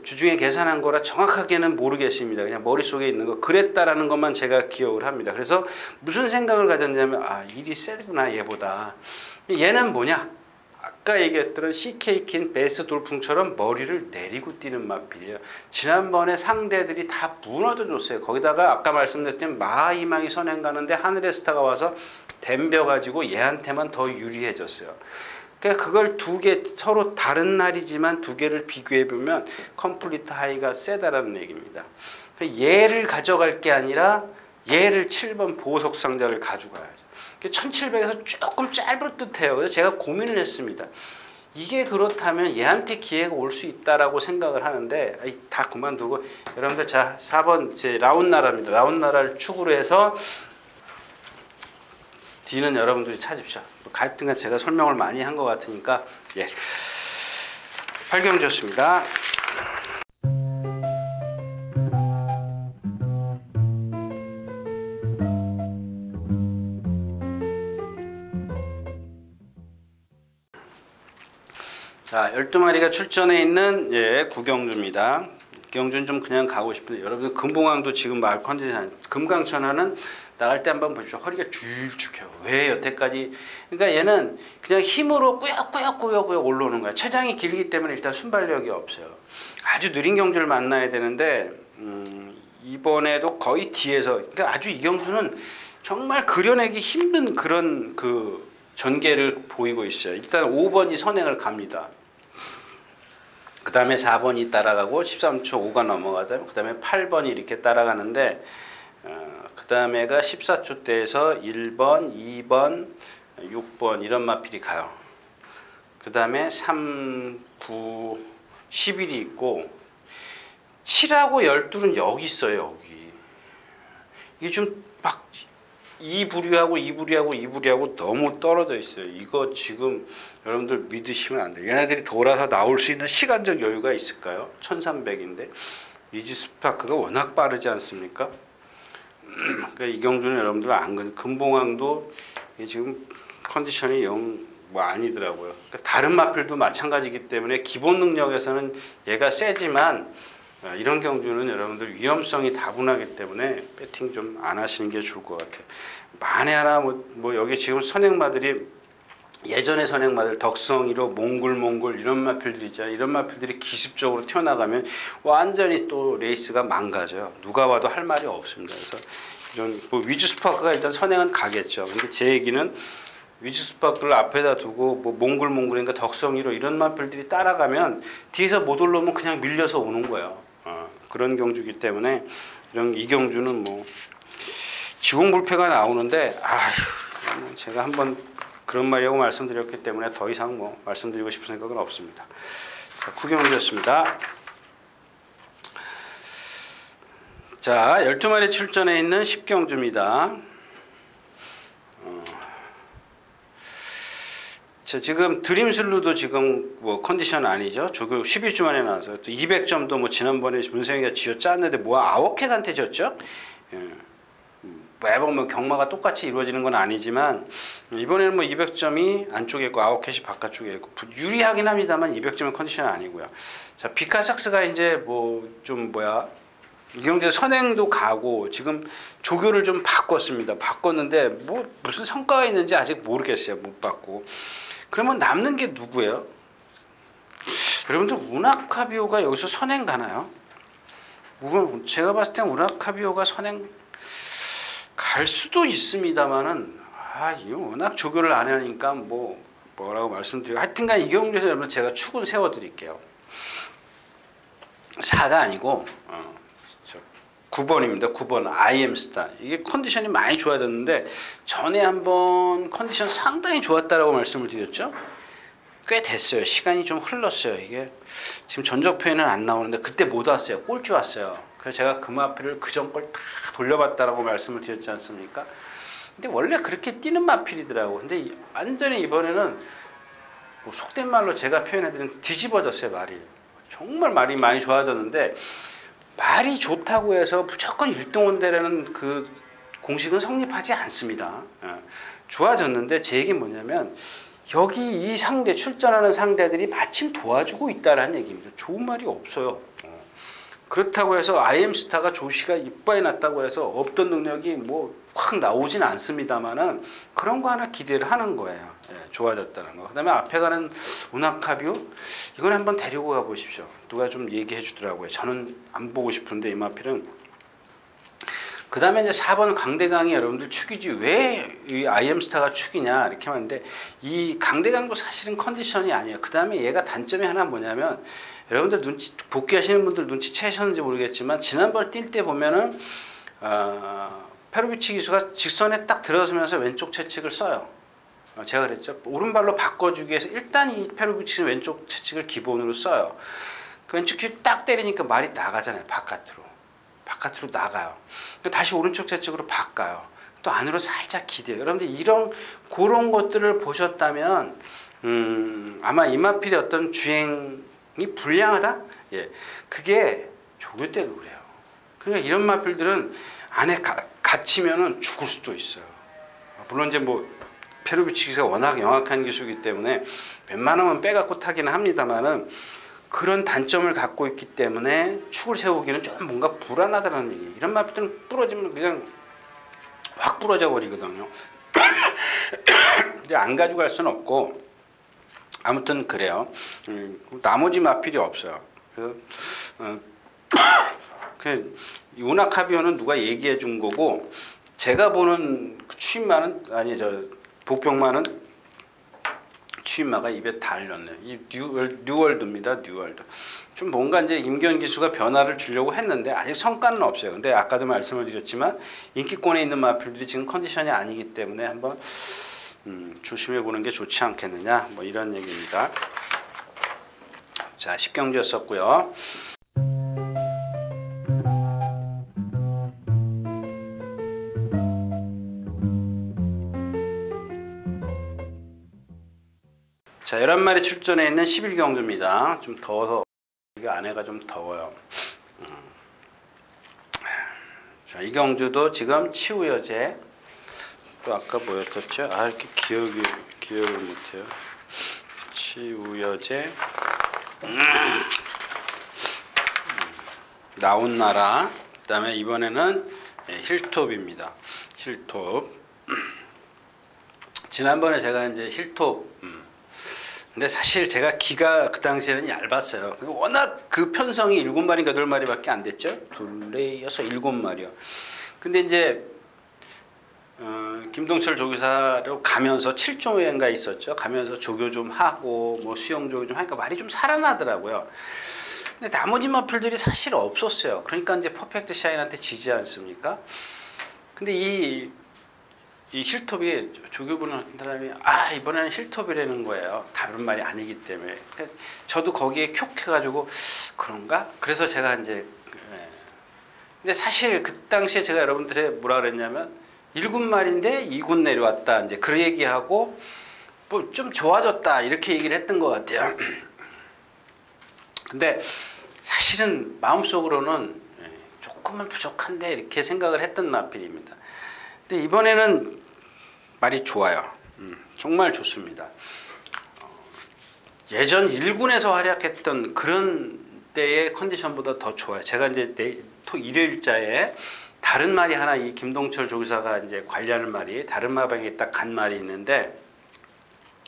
주중에 계산한 거라 정확하게는 모르겠습니다. 그냥 머릿속에 있는 거 그랬다라는 것만 제가 기억을 합니다. 그래서 무슨 생각을 가졌냐면, 일이 세구나 얘보다. 얘는 뭐냐? 아까 얘기했던 CK킨 베이스 돌풍처럼 머리를 내리고 뛰는 마필이에요. 지난번에 상대들이 다 무너져 줬어요. 거기다가 아까 말씀드렸던 마하이망이 선행 가는데 하늘의 스타가 와서 댐벼가지고 얘한테만 더 유리해졌어요. 그러니까 그걸 두 개, 서로 다른 날이지만 두 개를 비교해 보면 컴플리트 하이가 세다라는 얘기입니다. 얘를 가져갈 게 아니라 얘를 7번 보석 상자를 가져가야죠. 1700에서 조금 짧을 듯해요. 그래서 제가 고민을 했습니다. 이게 그렇다면 얘한테 기회가 올 수 있다라고 생각을 하는데, 다 그만두고 여러분들, 자, 4번 제 라운나라입니다. 라운나라를 축으로 해서 D는 여러분들이 찾으십시오. 하여튼간 제가 설명을 많이 한 것 같으니까, 예, 활경주였습니다. 자, 12마리가 출전해 있는 구경주입니다. 구경주는 좀 그냥 가고 싶은데, 여러분 금봉왕도 지금 말 컨디션, 금강천하는 나갈 때 한번 보십시오. 허리가 줄쭉해요. 왜 여태까지? 그러니까 얘는 그냥 힘으로 꾸역꾸역 올라오는 거야. 체장이 길기 때문에 일단 순발력이 없어요. 아주 느린 경주를 만나야 되는데, 이번에도 거의 뒤에서, 그러니까 아주 이 경주는 정말 그려내기 힘든 그런 전개를 보이고 있어요. 일단 5번이 선행을 갑니다. 그 다음에 4번이 따라가고 13초 5가 넘어가다, 그 다음에 8번이 이렇게 따라가는데, 그 다음에가 14초대에서 1번, 2번, 6번 이런 마필이 가요. 그 다음에 3, 9, 11이 있고 7하고 12는 여기 있어요. 여기. 이게 좀 막 이 부류하고 너무 떨어져 있어요. 이거 지금 여러분들 믿으시면 안 돼요. 얘네들이 돌아서 나올 수 있는 시간적 여유가 있을까요? 1300인데 이지 스파크가 워낙 빠르지 않습니까? 그러니까 이 경주는 여러분들 안 그래요. 금봉왕도 지금 컨디션이 영 뭐 아니더라고요. 그러니까 다른 마필도 마찬가지이기 때문에 기본 능력에서는 얘가 세지만 이런 경주는 여러분들 위험성이 다분하기 때문에 배팅 좀 안 하시는 게 좋을 것 같아요. 만에 하나 뭐 여기 지금 선행마들이 예전의 선행마들 덕성 1호 몽골 이런 마필들이 있잖아요. 이런 마필들이 기습적으로 튀어나가면 완전히 또 레이스가 망가져요. 누가 와도 할 말이 없습니다. 그래서 이런 뭐 위즈스파크가 일단 선행은 가겠죠. 근데 제 얘기는 위즈스파크를 앞에다 두고 뭐 몽골이니까 덕성 1호 이런 마필들이 따라가면 뒤에서 못 올라오면 그냥 밀려서 오는 거예요. 그런 경주이기 때문에 이 경주는 뭐 지공불패가 나오는데 제가 한번 그런 말이라고 말씀드렸기 때문에 더 이상 뭐 말씀드리고 싶은 생각은 없습니다. 자, 9경주였습니다. 자, 12마리 출전해 있는 10경주입니다. 자, 지금 드림슬루도 지금 뭐 컨디션 아니죠. 조교 11주 만에 나와서 또 200점도 뭐 지난번에 문세영이가 쥐어 짰는데 뭐 9캔한테 졌죠. 매번 뭐 경마가 똑같이 이루어지는 건 아니지만 이번에는 뭐 200점이 안쪽에 있고 9캔이 바깥쪽에 있고 유리하긴 합니다만 200점의 컨디션은 아니고요. 자, 비카삭스가 이제 뭐 좀 이경재 선행도 가고 지금 조교를 좀 바꿨습니다. 바꿨는데 뭐 무슨 성과가 있는지 아직 모르겠어요. 못 봤고. 그러면 남는 게 누구예요? 여러분들 우나카비오가 여기서 선행 가나요? 제가 봤을 땐 우나카비오가 선행 갈 수도 있습니다만은 이거 워낙 조교를 안 하니까 뭐라고 말씀드리고 하여튼간 이경주에서 여러분 제가 축은 세워드릴게요. 4가 아니고 9번입니다. 9번 IM스타. 이게 컨디션이 많이 좋아졌는데 전에 한번 컨디션 상당히 좋았다라고 말씀을 드렸죠. 꽤 됐어요. 시간이 좀 흘렀어요. 이게 지금 전적표에는 안 나오는데 그때 못 왔어요. 꼴찌 왔어요. 그래서 제가 그 마필을 그전 걸 다 돌려봤다라고 말씀을 드렸지 않습니까? 근데 원래 그렇게 뛰는 마필이더라고. 근데 완전히 이번에는 뭐 속된 말로 제가 표현해드리면 뒤집어졌어요. 말이. 정말 말이 많이 좋아졌는데 말이 좋다고 해서 무조건 1등 온대라는 그 공식은 성립하지 않습니다. 좋아졌는데 제 얘기는 뭐냐면 여기 이 상대 출전하는 상대들이 마침 도와주고 있다라는 얘기입니다. 좋은 말이 없어요. 그렇다고 해서 IM스타가 조시가 이빠이 났다고 해서 없던 능력이 뭐 확 나오진 않습니다만은 그런 거 하나 기대를 하는 거예요. 좋아졌다는 거. 그다음에 앞에 가는 우나카비오 이건 한번 데리고 가 보십시오. 누가 좀 얘기해 주더라고요. 저는 안 보고 싶은데 이 마필은. 그다음에 이제 4번 강대강이 여러분들 축이지 왜 이 IM스타가 축이냐 이렇게 하는데 이 강대강도 사실은 컨디션이 아니에요. 그다음에 얘가 단점이 하나 뭐냐면 여러분들 복귀하시는 분들 눈치채셨는지 모르겠지만 지난번 뛸 때 보면은 페로비치 기수가 직선에 딱 들어서면서 왼쪽 채찍을 써요. 제가 그랬죠. 오른발로 바꿔주기 위해서 일단 이 페로비치는 왼쪽 채찍을 기본으로 써요. 그 왼쪽 채찍 딱 때리니까 말이 나가잖아요. 바깥으로 나가요. 다시 오른쪽 채찍으로 바꿔요. 또 안으로 살짝 기대요. 여러분들 그런 것들을 보셨다면 아마 이마필의 어떤 주행이 불량하다? 예, 그게 조교 때도 그래요. 그러니까 이런 마필들은 안에 갇히면은 죽을 수도 있어요. 물론 이제 뭐 페로비치 기수가 워낙 영악한 기수이기 때문에 웬만하면 빼갖고 타기는 합니다만은 그런 단점을 갖고 있기 때문에 축을 세우기는 좀 뭔가 불안하다는 얘기. 이런 마필들은 부러지면 그냥 확 부러져 버리거든요. 근데 안 가져갈 수는 없고 아무튼 그래요. 나머지 마필이 없어요. 그래서 우나카비오는 누가 얘기해 준 거고 제가 보는 추임마는 복병마는 추임마가 입에 다 알렸네요. 이 뉴월드입니다. 뉴월드. 좀 뭔가 이제 임기현 기수가 변화를 주려고 했는데 아직 성과는 없어요. 근데 아까도 말씀을 드렸지만 인기권에 있는 마필들이 지금 컨디션이 아니기 때문에 한번 조심해 보는 게 좋지 않겠느냐 뭐 이런 얘기입니다. 자, 10경주였었고요. 자, 11마리 출전해 있는 11경주입니다. 좀 더워서 이게 안에가 좀 더워요. 자, 이 경주도 지금 치우여제 또 아까 뭐였었죠? 이렇게 기억을 못해요. 치우여제 나온 나라. 그다음에 이번에는 힐톱입니다. 힐톱. 지난번에 제가 이제 힐톱. 근데 사실 제가 기가 그 당시에는 얇았어요. 워낙 그 편성이 7마리인가 8마리밖에 안 됐죠. 2, 6, 7마리요. 근데 이제 김동철 조교사로 가면서 7조회인가 있었죠. 가면서 조교 좀 하고 뭐 수영 조교 좀 하니까 말이 좀 살아나더라고요. 근데 나머지 마필들이 사실 없었어요. 그러니까 이제 퍼펙트 샤인한테 지지 않습니까? 근데 이 힐톱이 조교분은 어떤 사람이 이번에는 힐톱이라는 거예요. 다른 말이 아니기 때문에. 그러니까 저도 거기에 콕해가지고 그런가? 그래서 제가 이제 근데 사실 그 당시에 제가 여러분들의 뭐라 그랬냐면 1군 말인데 2군 내려왔다. 이제 그 얘기하고 뭐 좀 좋아졌다 이렇게 얘기를 했던 것 같아요. 근데 사실은 마음속으로는 조금은 부족한데 이렇게 생각을 했던 마필입니다. 근데 이번에는 말이 좋아요. 정말 좋습니다. 예전 1군에서 활약했던 그런 때의 컨디션보다 더 좋아요. 제가 이제 일요일자에 다른 말이 하나 이 김동철 조교사가 이제 관리하는 말이 다른 마방에 딱 간 말이 있는데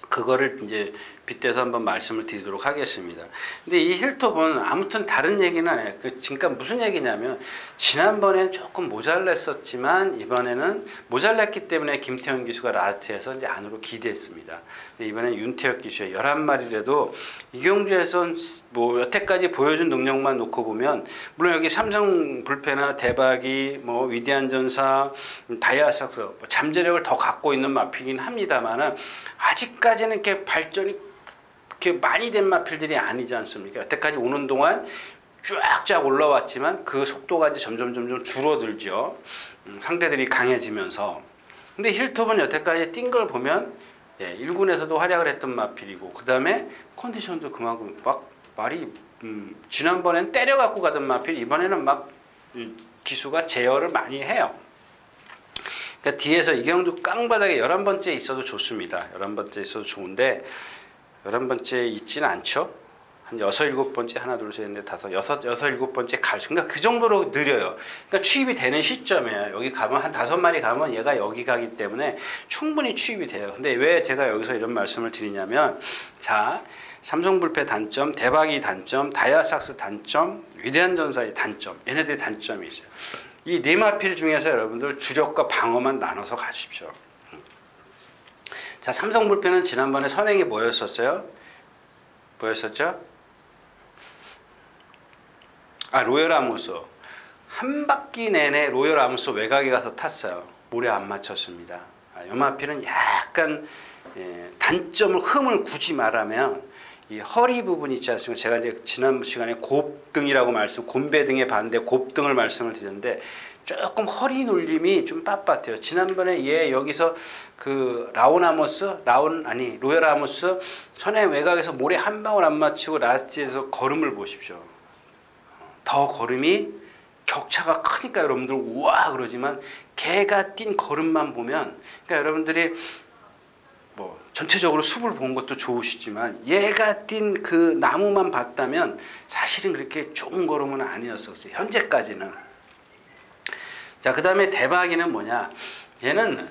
그거를 이제 빗대서 한번 말씀을 드리도록 하겠습니다. 근데 이 힐톱은 아무튼 다른 얘기는 안 해요. 그러니까 무슨 얘기냐면 지난번엔 조금 모자랐었지만 이번에는 모자랐기 때문에 김태현 기수가 라스트에서 이제 안으로 기대했습니다. 이번엔 윤태혁 기수의 11마리라도 이경주에선 뭐 여태까지 보여준 능력만 놓고 보면 물론 여기 삼성 불패나 대박이 뭐 위대한 전사 다이아삭스 뭐 잠재력을 더 갖고 있는 마피긴 합니다만은 아직까지는 이렇게 발전이 그렇게 많이 된 마필들이 아니지 않습니까? 여태까지 오는 동안 쫙쫙 올라왔지만 그 속도가 이제 점점 줄어들죠. 상대들이 강해지면서. 근데 힐톱은 여태까지 뛴 걸 보면 1군에서도 활약을 했던 마필이고 그 다음에 컨디션도 그만큼 막 말이 지난번엔 때려갖고 가던 마필 이번에는 막 기수가 제어를 많이 해요. 그러니까 뒤에서 이경주 깡바닥에 11번째 있어도 좋습니다. 11번째 있어도 좋은데 11번째 있지는 않죠. 한 6, 7번째 하나 둘 셋 넷 다섯 6, 7번째 갈 그러니까 그 정도로 느려요. 그러니까 취입이 되는 시점이에요. 여기 가면 한 5마리 가면 얘가 여기 가기 때문에 충분히 취입이 돼요. 근데 왜 제가 여기서 이런 말씀을 드리냐면 자 삼성불패 단점, 대박이 단점, 다이아삭스 단점, 위대한 전사의 단점 얘네들의 단점이 있어요. 이 네 마필 중에서 여러분들 주력과 방어만 나눠서 가십시오. 자, 삼성불패는 지난번에 선행이 뭐였었어요? 뭐였었죠? 로열 아모스. 한 바퀴 내내 로열 아모스 외곽에 가서 탔어요. 모래 안 맞췄습니다. 이 마필은 약간 단점을 흠을 굳이 말하면 이 허리 부분 있지 않습니까? 제가 이제 지난 시간에 곱등이라고 곰배등에 반대 곱등을 말씀을 드렸는데 조금 허리 눌림이 좀 빳빳해요. 지난번에 얘 여기서 그 로열 아모스 선의 외곽에서 모래 한 방울 안 맞추고 라스트에서 걸음을 보십시오. 더 걸음이 격차가 크니까 여러분들 우와 그러지만 걔가 뛴 걸음만 보면 그러니까 여러분들이 뭐 전체적으로 숲을 본 것도 좋으시지만 얘가 뛴 그 나무만 봤다면 사실은 그렇게 좋은 걸음은 아니었었어요. 현재까지는. 자, 그 다음에 대박이는 뭐냐? 얘는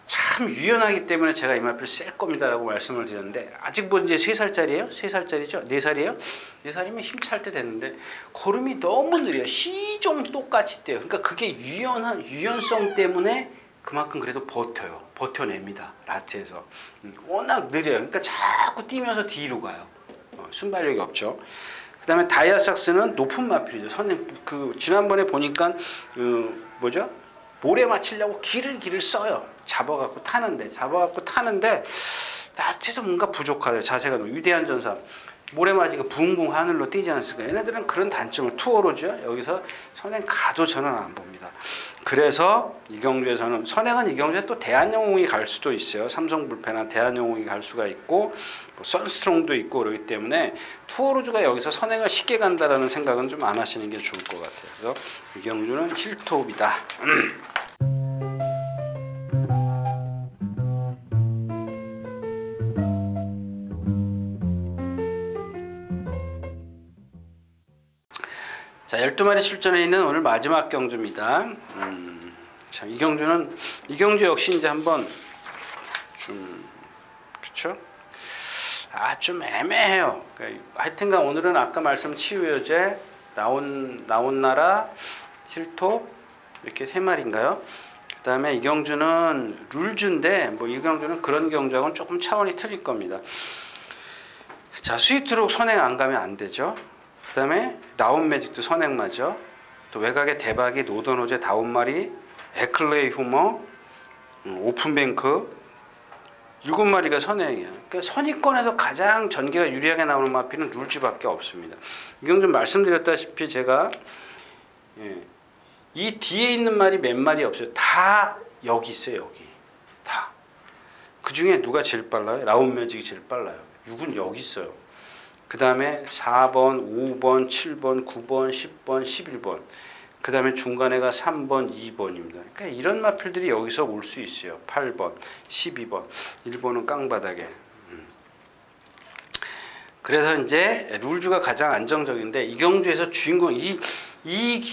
참 유연하기 때문에 제가 이 마필 셀 겁니다라고 말씀을 드렸는데 아직 뭐 이제 3살짜리예요? 3살짜리죠? 4살이에요? 4살이면 힘찰 때 됐는데 걸음이 너무 느려요. 시종 똑같이 뛰어요. 그러니까 그게 유연성 때문에 그만큼 그래도 버텨냅니다. 라스트에서. 워낙 느려요. 그러니까 자꾸 뛰면서 뒤로 가요. 순발력이 없죠. 그 다음에 다이아삭스는 높은 마필이죠. 지난번에 보니까 뭐죠? 모래 맞추려고 길을 써요. 잡아갖고 타는데 라스트에서 뭔가 부족하대요. 자세가 위대한 전사. 모래 맞으니까 붕붕 하늘로 뛰지 않습니까? 얘네들은 그런 단점을 투어로죠. 여기서 선행 가도 저는 안 봅니다. 그래서 이경주에서는 선행은 이경주에 또 대한영웅이 갈 수도 있어요. 삼성불패나 대한영웅이 갈 수가 있고 뭐 선스트롱도 있고 그러기 때문에 투어로즈가 여기서 선행을 쉽게 간다라는 생각은 좀 안 하시는 게 좋을 것 같아요. 그래서 이경주는 힐톱이다. 자, 12마리 출전해 있는 오늘 마지막 경주입니다. 참, 이 경주 역시 이제 한번 그쵸? 좀 애매해요. 그러니까 하여튼간 오늘은 아까 말씀 치유여제, 나온 나라, 힐톱 이렇게 3마리인가요? 그 다음에 이 경주는 룰주인데 뭐 이 경주는 그런 경주하고는 조금 차원이 틀릴 겁니다. 자, 스위트록 선행 안 가면 안 되죠. 그 다음에 라운 매직도 선행 맞죠. 또 외곽의 대박이 노던 호재 5마리, 에클레이 휴머, 오픈뱅크 7마리가 선행이에요. 그러니까 선의권에서 가장 전개가 유리하게 나오는 마필은 룰주밖에 없습니다. 이건 좀 말씀드렸다시피 제가 이 뒤에 있는 말이 몇 마리 없어요. 다 여기 있어요. 여기 다. 그 중에 누가 제일 빨라요? 라운 매직이 제일 빨라요. 6은 여기 있어요. 그 다음에 4번, 5번, 7번, 9번, 10번, 11번. 그 다음에 중간에가 3번, 2번입니다. 그러니까 이런 마필들이 여기서 올 수 있어요. 8번, 12번. 1번은 깡바닥에. 그래서 이제 룰주가 가장 안정적인데 이 경주에서 주인공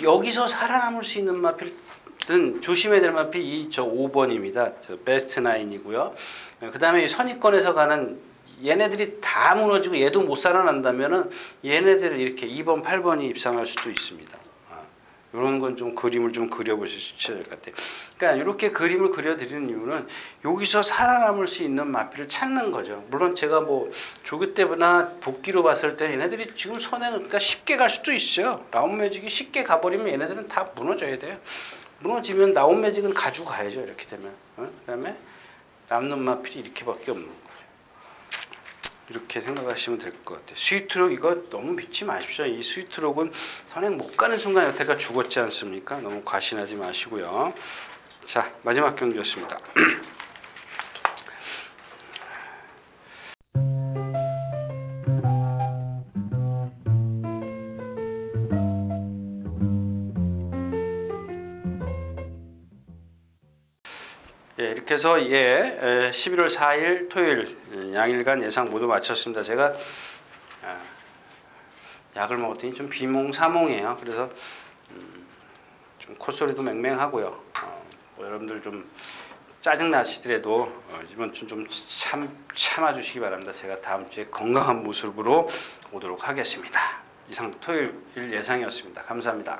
여기서 살아남을 수 있는 마필은 조심해야 될 마필 저 5번입니다. 저 베스트 나인이고요. 그 다음에 선의권에서 가는 얘네들이 다 무너지고 얘도 못 살아난다면은 얘네들을 이렇게 2번, 8번이 입상할 수도 있습니다. 이런 건 좀 그림을 좀 그려보셔야 될 것 같아요. 그러니까 이렇게 그림을 그려드리는 이유는 여기서 살아남을 수 있는 마필을 찾는 거죠. 물론 제가 뭐 조교 때나 복귀로 봤을 때 얘네들이 지금 선행을 그러니까 쉽게 갈 수도 있어요. 라운 매직이 쉽게 가버리면 얘네들은 다 무너져야 돼요. 무너지면 라운 매직은 가지고 가야죠. 이렇게 되면. 그 다음에 남는 마필이 이렇게밖에 없는 거죠. 이렇게 생각하시면 될 것 같아요. 스위트록 이거 너무 믿지 마십시오. 이 스위트록은 선행 못 가는 순간 여태가 죽었지 않습니까? 너무 과신하지 마시고요. 자, 마지막 경기였습니다. 예, 이렇게 해서 11월 4일 토요일 양일간 예상 모두 마쳤습니다. 제가 약을 먹었더니 좀 비몽사몽이에요. 그래서 좀 콧소리도 맹맹하고요. 뭐 여러분들 좀 짜증 나시더라도 이번 주 좀 참아주시기 바랍니다. 제가 다음 주에 건강한 모습으로 오도록 하겠습니다. 이상 토요일 예상이었습니다. 감사합니다.